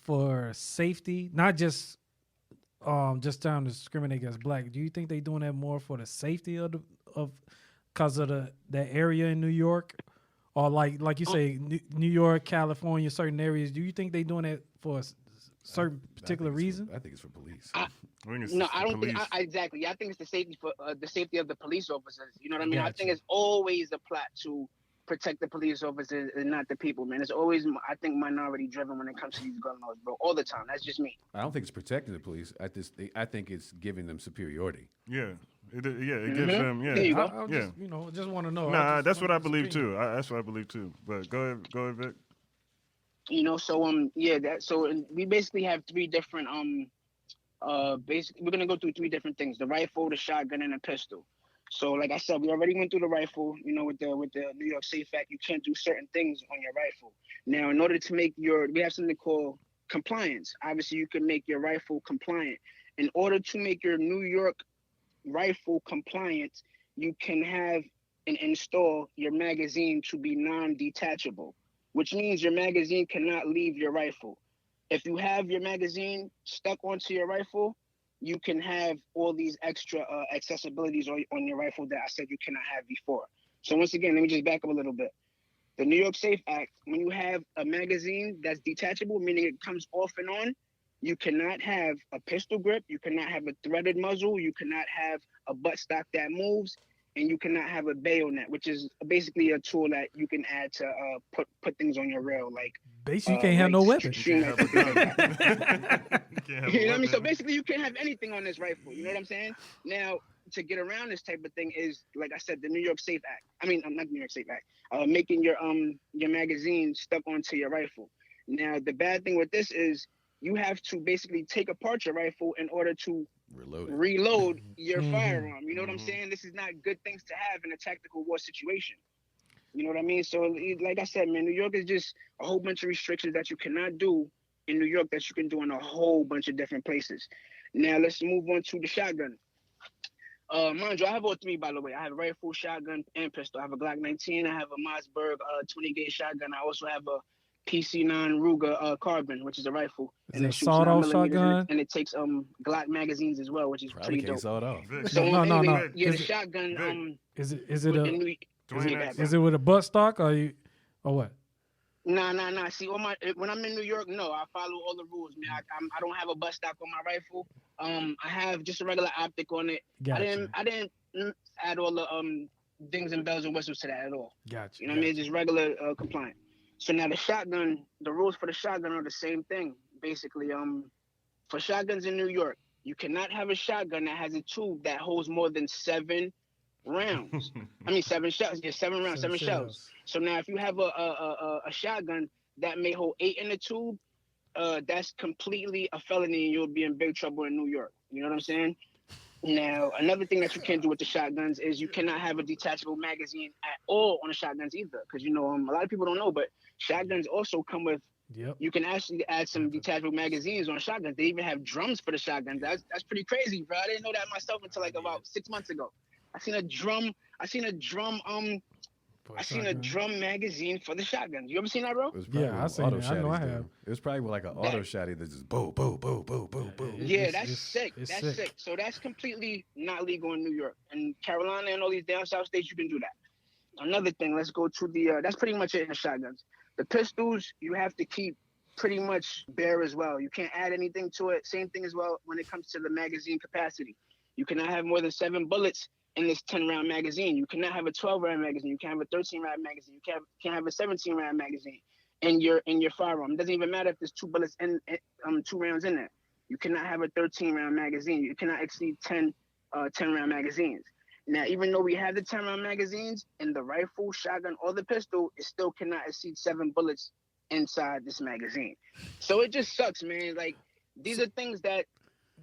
for safety, not just trying to discriminate against black? Do you think they doing that more for the safety of because of the area in New York, or like you say, New York, California, certain areas? Do you think they doing that for a certain particular reason? I think it's for police. I don't think exactly. I think it's the safety for the safety of the police officers. You know what I mean? I think it's always a plot to protect the police officers and not the people, man. It's always, I think, minority driven when it comes to these gun laws, bro. All the time. That's just me. I don't think it's protecting the police. I think it's giving them superiority. Yeah. It gives them. Yeah. There you go. I just want to know. Nah, that's what I believe too. That's what I believe too. But go ahead, Vic. You know, so we basically have 3 different basically we're gonna go through 3 different things: the rifle, the shotgun, and the pistol. So, like I said, we already went through the rifle. You know, with the New York Safe Act, you can't do certain things on your rifle. Now, in order to make we have something called compliance. Obviously, you can make your rifle compliant. In order to make your New York rifle compliant, you can have and install your magazine to be non-detachable, which means your magazine cannot leave your rifle. If you have your magazine stuck onto your rifle, you can have all these extra accessibilities on your rifle that I said you cannot have before. So once again, let me just back up a little bit. The New York Safe Act, when you have a magazine that's detachable, meaning it comes off and on, you cannot have a pistol grip, you cannot have a threaded muzzle, you cannot have a buttstock that moves, and you cannot have a bayonet, which is basically a tool that you can add to put things on your rail, like basically you can't have no weapon. You can't have you know what I mean? So basically, you can't have anything on this rifle. You know what I'm saying? Now, to get around this type of thing is, like I said, the New York Safe Act. I mean, not the New York Safe Act. Making your magazine stuck onto your rifle. Now, the bad thing with this is you have to basically take apart your rifle in order to reload your firearm. You know what I'm saying? This is not good things to have in a tactical war situation. You know what I mean? So, like I said, man, New York is just a whole bunch of restrictions that you cannot do in New York that you can do in a whole bunch of different places. Now, let's move on to the shotgun. Mind you, I have all 3, by the way. I have a rifle, shotgun, and pistol. I have a Glock 19. I have a Mossberg 20-gauge shotgun. I also have a PC9 Ruger carbine, which is a rifle. Is it a sawed-off shotgun? And it takes Glock magazines as well, which is Probably pretty dope. sawed off. So No. Yeah, the shotgun. Is it Is it with a buttstock or what? Nah. See, when I'm in New York, no, I follow all the rules, man. I don't have a buttstock on my rifle. I have just a regular optic on it. Gotcha. I didn't add all the dings and bells and whistles to that at all. Gotcha. You know what I mean? Just regular compliant. So now the shotgun, the rules for the shotgun are the same thing, basically. For shotguns in New York, you cannot have a shotgun that has a tube that holds more than 7 rounds. I mean 7 shells. Yeah, 7 rounds, 7 shells. So now if you have a shotgun that may hold 8 in the tube, that's completely a felony and you'll be in big trouble in New York. You know what I'm saying? Now, another thing that you can't do with the shotguns is you cannot have a detachable magazine at all on the shotguns either. Because, you know, a lot of people don't know, but shotguns also come with, you can actually add some detachable magazines on shotguns. They even have drums for the shotguns. That's pretty crazy, bro. I didn't know that myself until like about 6 months ago. I seen a drum I seen a drum magazine for the shotgun. You ever seen that, bro? It was probably Yeah, I what seen auto it. I know I shotties do. have. It was probably like an auto shotty that just boom, boom, boom, boom, boom, boom. Yeah, that's sick. That's sick. So that's completely not legal in New York. And Carolina and all these down south states, you can do that. Another thing, let's go to the, that's pretty much it in the shotguns. The pistols, you have to keep pretty much bare as well. You can't add anything to it. Same thing as well when it comes to the magazine capacity. You cannot have more than 7 bullets in this 10-round magazine. You cannot have a 12-round magazine. You can't have a 13-round magazine. You can't have a 17-round magazine in your firearm. It doesn't even matter if there's 2 bullets in 2 rounds in there. You cannot have a 13-round magazine. You cannot exceed 10-round magazines. Now, even though we have the 10-round magazines in the rifle, shotgun, or the pistol, it still cannot exceed 7 bullets inside this magazine. So it just sucks, man. Like, these are things that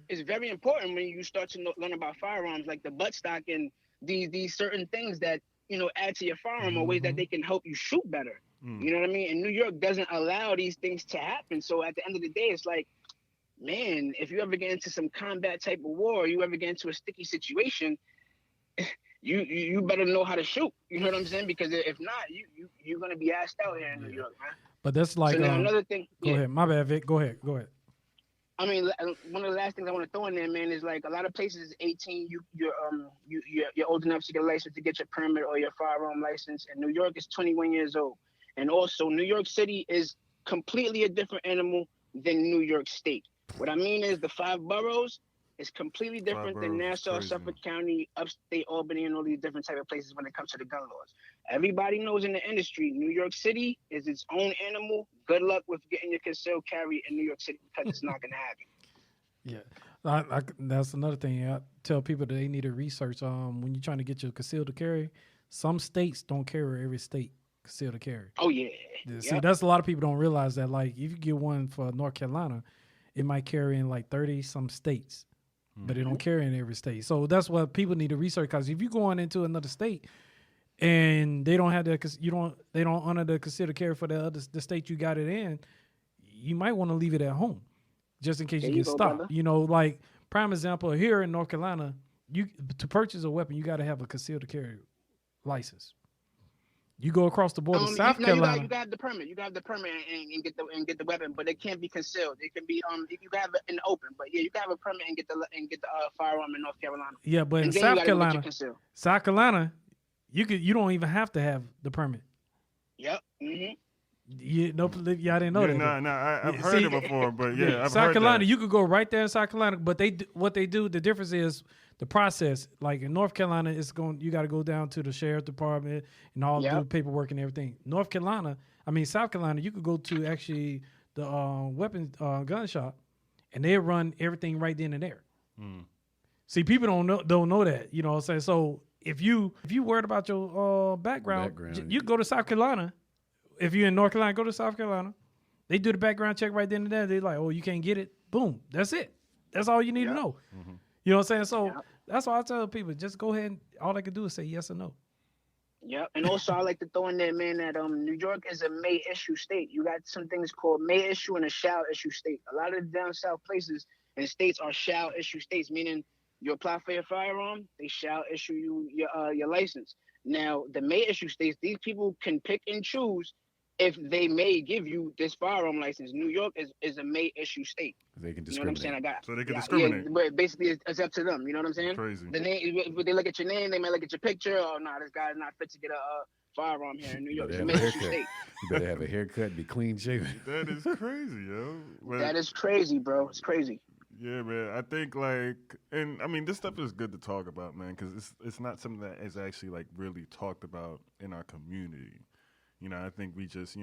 is very important when you start to learn about firearms, like the buttstock and these certain things that, you know, add to your firearm or ways that they can help you shoot better. You know what I mean? And New York doesn't allow these things to happen. So at the end of the day, it's like, man, if you ever get into some combat type of war, or you ever get into a sticky situation, you better know how to shoot. You know what I'm saying? Because if not, you're gonna be asked out here in New York, man. But that's like so now another thing. Go ahead. My bad, Vic. Go ahead. I mean, one of the last things I want to throw in there, man, is like a lot of places 18. You're old enough to get a license to get your permit or your firearm license. And New York is 21 years old. And also, New York City is completely a different animal than New York State. What I mean is the 5 boroughs is completely different than Nassau, Suffolk County, upstate Albany, and all these different type of places when it comes to the gun laws. Everybody knows in the industry, New York City is its own animal. Good luck with getting your concealed carry in New York City because it's not going to happen. Yeah, that's another thing. I tell people that they need to research. When you're trying to get your concealed carry, some states don't carry every state concealed carry. Oh yeah. See, that's a lot of people don't realize that. Like, if you get one for North Carolina, it might carry in like 30 some states, but it don't carry in every state. So that's what people need to research. Because if you're going into another state and they don't have they don't honor the concealed carry for the state you got it in, you might want to leave it at home just in case you get stopped. Brother. You know, like prime example here in North Carolina, to purchase a weapon, you got to have a concealed carry license. You go across the border, South Carolina. You got the permit. You got the permit and get the weapon, but it can't be concealed. It can be you can have it in the open, but yeah, you can have a permit and get the firearm in North Carolina. Yeah, but in South Carolina, you don't even have to have the permit. Yep. Y'all didn't know that. No, I've heard it before, but yeah, I've South heard Carolina, that. you could go right there in South Carolina, but what they do, the difference is the process. Like in North Carolina, you got to go down to the sheriff department and all the paperwork and everything. South Carolina, you could go to actually the weapons gun shop, and they run everything right then and there. See, people don't know that. You know what I'm saying? So if you worried about your background, you go to South Carolina. If you're in North Carolina, go to South Carolina. They do the background check right then and there. They're like, oh, you can't get it. Boom. That's it. That's all you need to know. You know what I'm saying? So that's why I tell people, just go ahead and all they can do is say yes or no. Yep. And also I like to throw in there, man, that New York is a may issue state. You got some things called may issue and a shall issue state. A lot of the down south places and states are shall issue states, meaning you apply for your firearm, they shall issue you your license. Now, the may issue states, these people can pick and choose if they may give you this firearm license. New York is a may issue state. They can discriminate. You know what I'm saying? So they can discriminate. Yeah, but basically, it's up to them. You know what I'm saying? Crazy. The name, if they look at your name, they might look at your picture. Oh, no, this guy's not fit to get a firearm here in New York. It's a may issue state. You better have a haircut and be clean shaven. That is crazy, yo. But that is crazy, bro. It's crazy. Yeah, man. I think this stuff is good to talk about, man, because it's not something that is actually like really talked about in our community. You know, I think we just,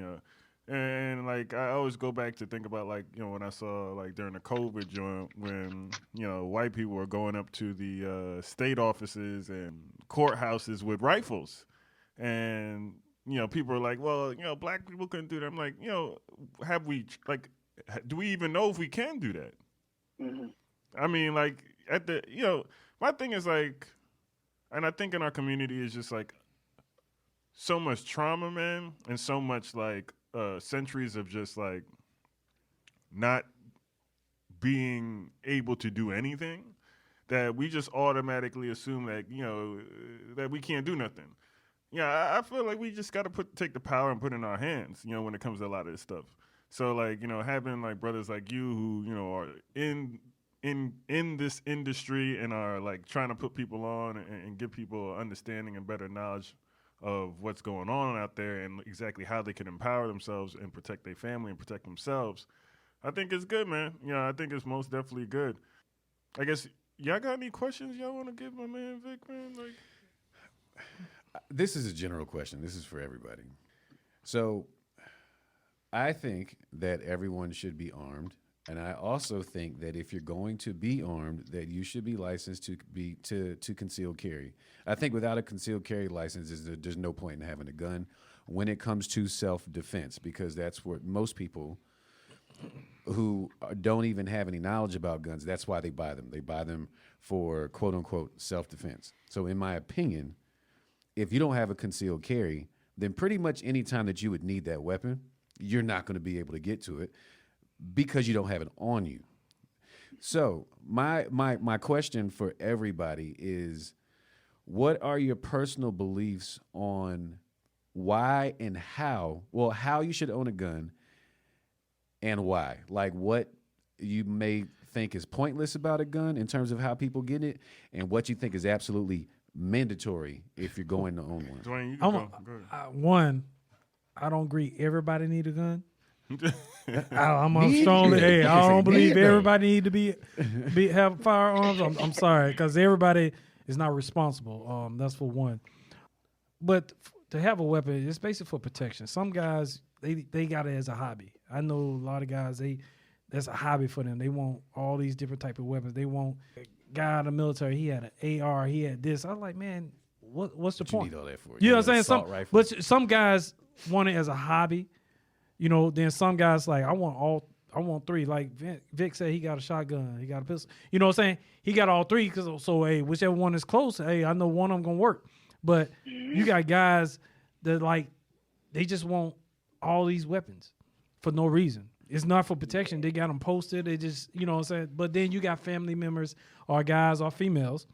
and like I always go back to think about like, when I saw like during the COVID joint when, white people were going up to the state offices and courthouses with rifles. And, people are like, well, black people couldn't do that. I'm like, do we even know if we can do that? I mean, like my thing is like, and I think in our community is just like so much trauma, man, and so much like centuries of just like not being able to do anything that we just automatically assume that that we can't do nothing. I feel like we just got to take the power and put it in our hands, when it comes to a lot of this stuff. So, like, having, like, brothers like you who, are in this industry and are, like, trying to put people on and give people understanding and better knowledge of what's going on out there and exactly how they can empower themselves and protect their family and protect themselves, I think it's good, man. I think it's most definitely good. I guess y'all got any questions y'all want to give my man Vic, man? Like, this is a general question. This is for everybody. So I think that everyone should be armed. And I also think that if you're going to be armed, that you should be licensed to conceal carry. I think without a concealed carry license, there's no point in having a gun when it comes to self-defense, because that's what most people who don't even have any knowledge about guns, that's why they buy them. They buy them for quote-unquote self-defense. So in my opinion, if you don't have a concealed carry, then pretty much any time that you would need that weapon, you're not going to be able to get to it, because you don't have it on you. So my question for everybody is, what are your personal beliefs on why and how you should own a gun and why? Like, what you may think is pointless about a gun in terms of how people get it, and what you think is absolutely mandatory if you're going to own one. Dwayne, you can go. Go ahead. One, I don't agree everybody need a gun. I'm strongly. I don't believe everybody need to have firearms. I'm sorry, because everybody is not responsible. That's for one. But to have a weapon, it's basically for protection. Some guys they got it as a hobby. I know a lot of guys that's a hobby for them. They want all these different type of weapons. They want a guy in the military. He had an AR. He had this. I'm like, man, what's the point? You need all that for? You know what I'm saying? But some guys want it as a hobby. Then some guys like, I want three. Like Vic said, he got a shotgun, he got a pistol. You know what I'm saying? He got all three, hey, whichever one is close, hey, I know one of them gonna work. But you got guys that like, they just want all these weapons for no reason. It's not for protection. They got them posted. They just, you know what I'm saying? But then you got family members or guys or females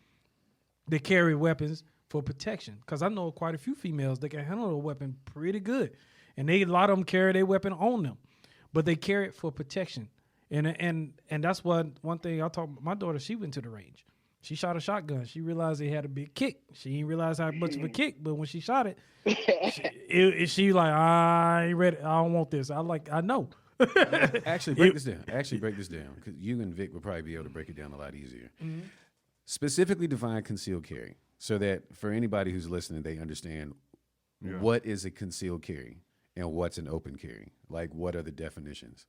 that carry weapons for protection. Because I know quite a few females that can handle a weapon pretty good. And a lot of them carry their weapon on them, but they carry it for protection. And that's one thing I talk. My daughter, she went to the range. She shot a shotgun. She realized it had a big kick. She didn't realize how much of a kick, but when she shot it, she like, I ain't ready. I don't want this. I know. Actually, break this down, because you and Vic would probably be able to break it down a lot easier. Mm-hmm. Specifically define concealed carry, so that for anybody who's listening, they understand what is a concealed carry and what's an open carry. Like, what are the definitions?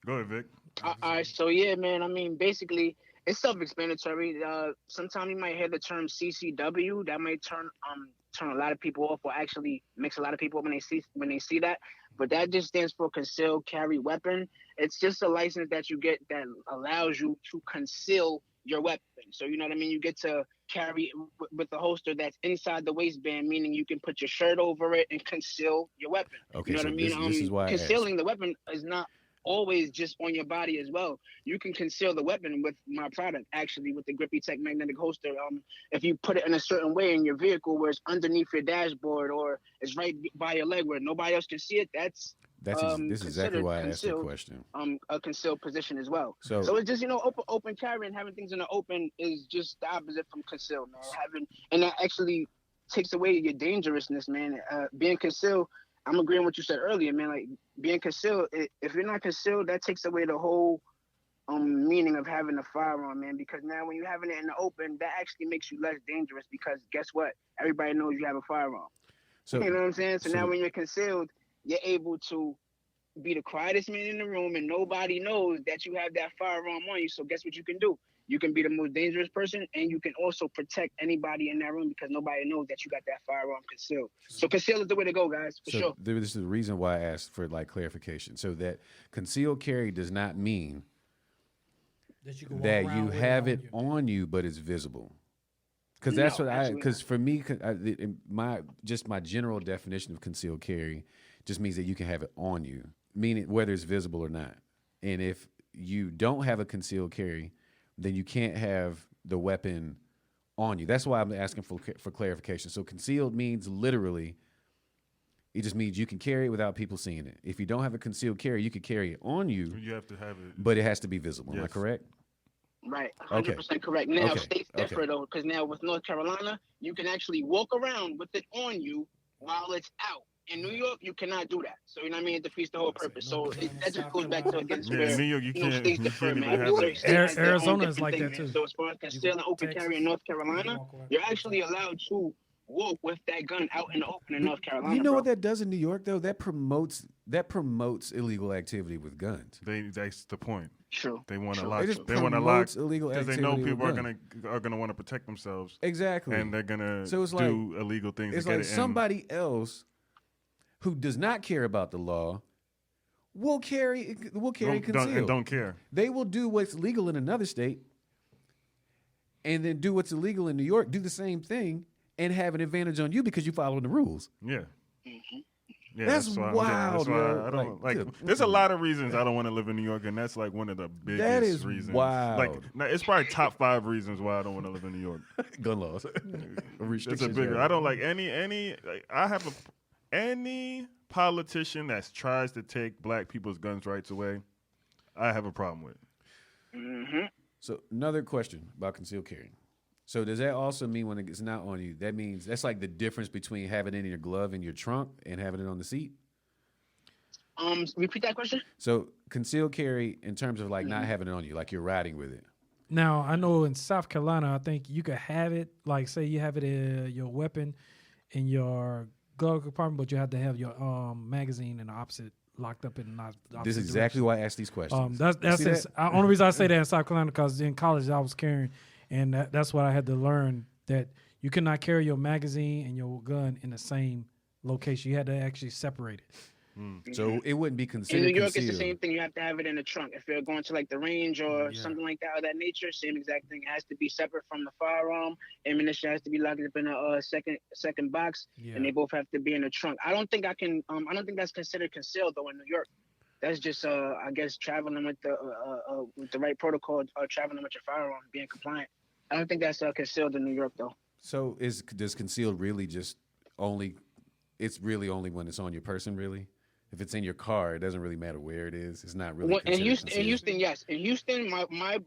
Go ahead, Vic. All right, so yeah, man. I mean, basically, it's self-explanatory. Sometimes you might hear the term CCW. That might turn a lot of people off, or actually makes a lot of people when they see that. But that just stands for concealed carry weapon. It's just a license that you get that allows you to conceal your weapon. So you know what I mean? You get to carry with a holster that's inside the waistband, meaning you can put your shirt over it and conceal your weapon. Okay, you know so what I mean? This is why concealing the weapon is not always just on your body as well. You can conceal the weapon with my product, actually, with the GrippyTek magnetic holster. If you put it in a certain way in your vehicle where it's underneath your dashboard or it's right by your leg where nobody else can see it, this is exactly why I asked the question. A concealed position as well. So it's just, open carry and having things in the open is just the opposite from concealed, man. And that actually takes away your dangerousness, man. Being concealed, I'm agreeing with what you said earlier, man. Like, being concealed, if you're not concealed, that takes away the whole meaning of having a firearm, man. Because now when you're having it in the open, that actually makes you less dangerous, because guess what? Everybody knows you have a firearm. So, you know what I'm saying? So now when you're concealed, you're able to be the quietest man in the room, and nobody knows that you have that firearm on you. So guess what you can do? You can be the most dangerous person, and you can also protect anybody in that room, because nobody knows that you got that firearm concealed. So conceal is the way to go, guys, for sure. This is the reason why I asked for clarification. So that concealed carry does not mean that you have it on you, but it's visible. Because that's because for me, my general definition of concealed carry just means that you can have it on you, meaning whether it's visible or not. And if you don't have a concealed carry, then you can't have the weapon on you. That's why I'm asking for clarification. So concealed means literally, it just means you can carry it without people seeing it. If you don't have a concealed carry, you can carry it on you. You have to have it, but it has to be visible. Am I Yes. correct? Right, 100% correct. Now, Okay. states differ though, because now with North Carolina, you can actually walk around with it on you while it's out. In New York, you cannot do that. So you know what I mean? It defeats the whole purpose. So that just goes back to against Yeah, where in New York, you can't- states you differ, can't man. even have Every it. state has their own Arizona is different like thing, that, man. too. So as far as concealing open Texas, carry in North you Carolina, walk around. you're actually allowed to walk with that gun out in the open in North Carolina. You know bro. what that does in New York though? That promotes illegal activity with guns. That's the point. True. They want to True. lock. It just They want to lock promotes illegal because activity. they know with people are guns. gonna want to protect themselves, Exactly. and they're gonna So it's do illegal things. It's to get like it in. somebody else who does not care about the law will carry concealed. don't care. They will do what's legal in another state and then do what's illegal in New York, do the same thing, and have an advantage on you because you follow the rules. Yeah. Yeah, That's why, wild, That's why yo. I don't Like, like. good. There's a lot of reasons I don't want to live in New York, and that's like one of the biggest is reasons. wild. Like, it's probably top 5 reasons why I don't want to live in New York. Gun laws. It's a bigger. I don't like any. Like, I have any politician that tries to take black people's guns rights away. I have a problem with. So another question about concealed carry. So does that also mean when it's not on you, that means that's like the difference between having it in your glove in your trunk and having it on the seat? Repeat that question. So concealed carry in terms of like not having it on you, like you're riding with it. Now, I know in South Carolina, I think you could have it, like say you have it your weapon in your glove compartment, but you have to have your magazine in the opposite, locked up in the opposite This is exactly why I asked these questions. That's You see the only reason I say that in South Carolina, because in college I was carrying, and that's what I had to learn, that you cannot carry your magazine and your gun in the same location. You had to actually separate it. So it wouldn't be In considered New York, concealed. it's the same thing. You have to have it in the trunk. If you're going to like the range or something like that of that nature, same exact thing. It has to be separate from the firearm. Ammunition has to be locked up in a second box, and they both have to be in the trunk. I don't think I can. I don't think that's considered concealed though in New York. That's just I guess traveling with the right protocol or traveling with your firearm, being compliant. I don't think that's concealed in New York though. So does concealed really just only? It's really only when it's on your person, really. If it's in your car, it doesn't really matter where it is. It's not really. Well, in considered Houston, concealed. yes. In Houston, my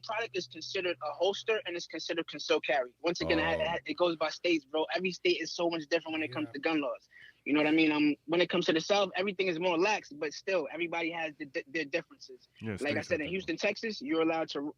product is considered a holster and it's considered concealed carry. Once again, it goes by states, bro. Every state is so much different when it comes to gun laws. You know what I mean? When it comes to the South, everything is more lax, but still, everybody has their differences. Yes, like I said, in Houston, Texas, you're allowed to.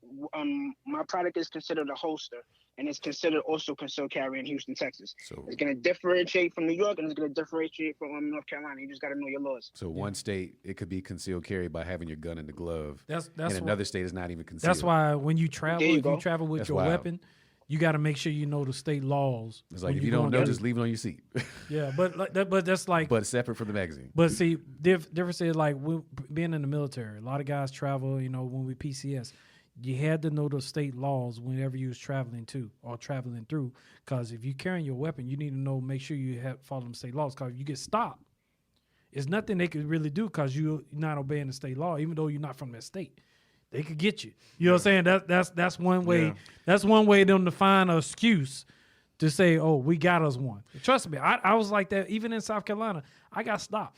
My product is considered a holster, and it's considered also concealed carry in Houston, Texas. So it's going to differentiate from New York, and it's going to differentiate from North Carolina. You just got to know your laws. So one state, it could be concealed carry by having your gun in the glove. That's and another state is not even concealed. That's why when you travel, There you if go. you travel with That's your wild. weapon, you got to make sure you know the state laws. It's like when if you go don't on know, that- just leave it on your seat. Yeah, but that's like. But separate from the magazine. But see, difference is like being in the military. A lot of guys travel. You know, when we PCS, you had to know the state laws whenever you was traveling to or traveling through. Because if you're carrying your weapon, you need to know, make sure you have follow the state laws. Because if you get stopped, it's nothing they could really do because you're not obeying the state law, even though you're not from that state. They could get you. You know what I'm saying? That's one way. Yeah. That's one way them to find an excuse to say, "Oh, we got us one." Trust me, I was like that even in South Carolina. I got stopped,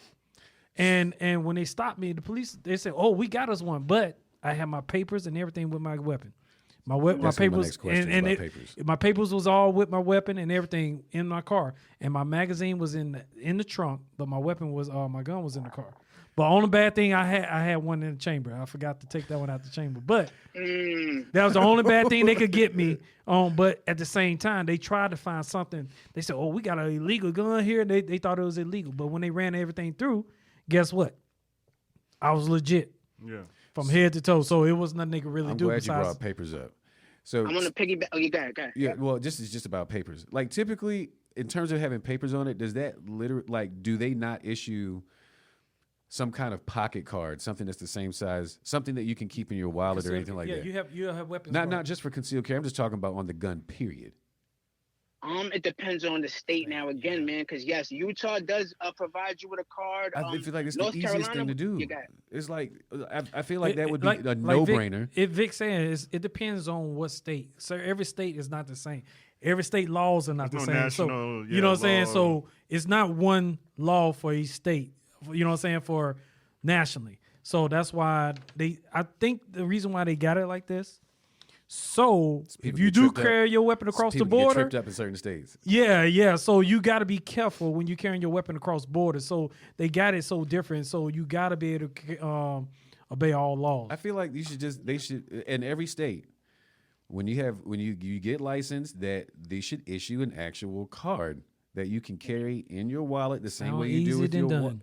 and when they stopped me, the police they said, "Oh, we got us one," but I had my papers and everything with my weapon. My That's my papers next question and about papers. my papers was all with my weapon and everything in my car, and my magazine was in the trunk, but my weapon was my gun was in the car. But only bad thing I had one in the chamber. I forgot to take that one out the chamber. But that was the only bad thing they could get me on. But at the same time, they tried to find something. They said, "Oh, we got an illegal gun here." They thought it was illegal. But when they ran everything through, guess what? I was legit Yeah. from head to toe. So it was nothing they could really I'm do. glad you besides, brought papers up. So I'm on the piggyback. Oh, you got it. yeah, well, this is just about papers. Like typically, in terms of having papers on it, does that literally like do they not issue some kind of pocket card, something that's the same size, something that you can keep in your wallet or anything like that? You have weapons. Not just for concealed carry. I'm just talking about on the gun. Period. It depends on the state now again, man. Because yes, Utah does provide you with a card. I feel like it's the North easiest Carolina, thing to do. you got It's like I feel like that would be like a Vic, no-brainer. If Vic's saying it depends on what state. So every state is not the same. Every state laws are not There's the no same. So national, you know what I'm saying. law. So it's not one law for each state. You know what I'm saying, for nationally. So that's why I think the reason why they got it like this. So if People you get do tripped up. carry your weapon across the People get border, tripped up in certain states. yeah. So you got to be careful when you're carrying your weapon across borders. So they got it so different. So you got to be able to obey all laws. I feel like they should in every state when you get licensed that they should issue an actual card that you can carry in your wallet the same Sound way you do easy with than your done.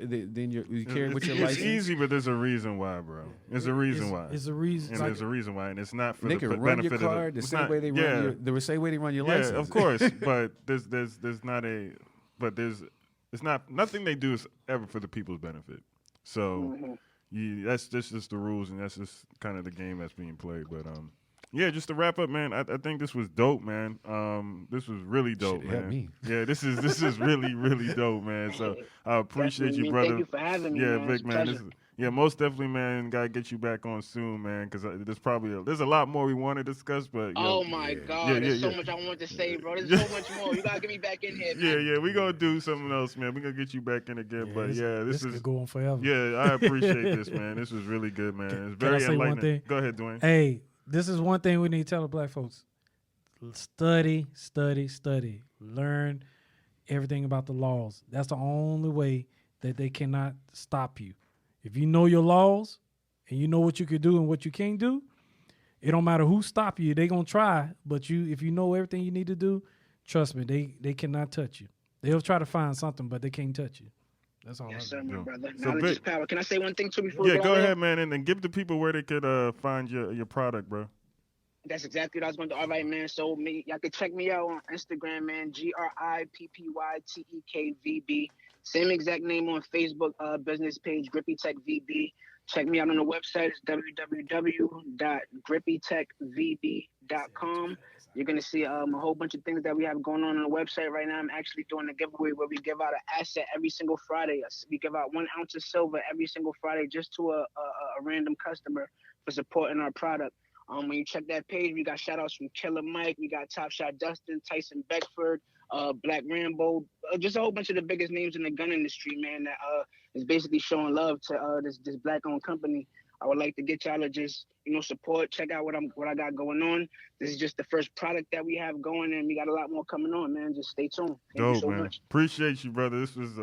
you carry with your It's license. easy, but there's a reason why, bro. There's a reason why. It's a reason. And there's a reason why, and it's not for They the can run benefit your of card the the same way they run the same way they run your yeah, license. of course. But there's not a but there's it's not nothing they do is ever for the people's benefit. So that's just the rules, and that's just kind of the game that's being played. But yeah, just to wrap up, man. I think this was dope, man. This was really dope, Shit, help man. me. Yeah, this is really dope, man. So I appreciate Definitely, you, man. brother. Thank you for having me, Yeah, man. Vic, It's a man. pleasure. Yeah, most definitely, man. Gotta get you back on soon, man. Because there's a lot more we want to discuss, but Oh my God, there's so much I want to say, bro. There's so much more. You gotta get me back in here, man. Yeah, we gonna do something else, man. We gonna get you back in again. But yeah, this is could go on forever. yeah. I appreciate this, man. This was really good, man. It's Can I very say one enlightening. thing? Go ahead, Dwayne. Hey, this is one thing we need to tell the black folks. Study. Learn everything about the laws. That's the only way that they cannot stop you. If you know your laws and you know what you can do and what you can't do, it don't matter who stop you. They gonna try, but if you know everything you need to do, trust me, they cannot touch you. They'll try to find something, but they can't touch you. That's all. Yes, sir, my brother. So, Knowledge is Vic- power. Can I say one thing too before we Yeah, get go out of ahead, here? man, and then give the people where they could find your product, bro. That's exactly what I was going to do. All right, man. So y'all can check me out on Instagram, man. GrippyTekVB. Same exact name on Facebook business page, GrippyTekVB. Check me out on the website. It's www.GrippyTekVB.com. You're going to see a whole bunch of things that we have going on the website right now. I'm actually doing a giveaway where we give out an asset every single Friday. We give out 1 ounce of silver every single Friday just to a random customer for supporting our product. When you check that page, we got shout outs from Killer Mike, we got Top Shot Dustin, Tyson Beckford, Black Rambo, just a whole bunch of the biggest names in the gun industry, man, that is basically showing love to this black owned company. I would like to get y'all to just, support, check out what I got going on. This is just the first product that we have going, and we got a lot more coming on, man. Just stay tuned. Thank you so man. much. Appreciate you, brother. This was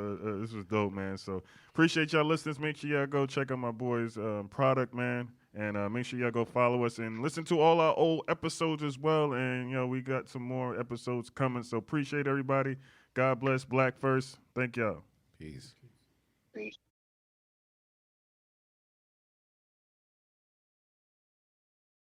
dope, man. So appreciate y'all listeners. Make sure y'all go check out my boys' product, man. And make sure y'all go follow us and listen to all our old episodes as well. And, we got some more episodes coming. So appreciate everybody. God bless. Black first. Thank y'all. Peace. Peace.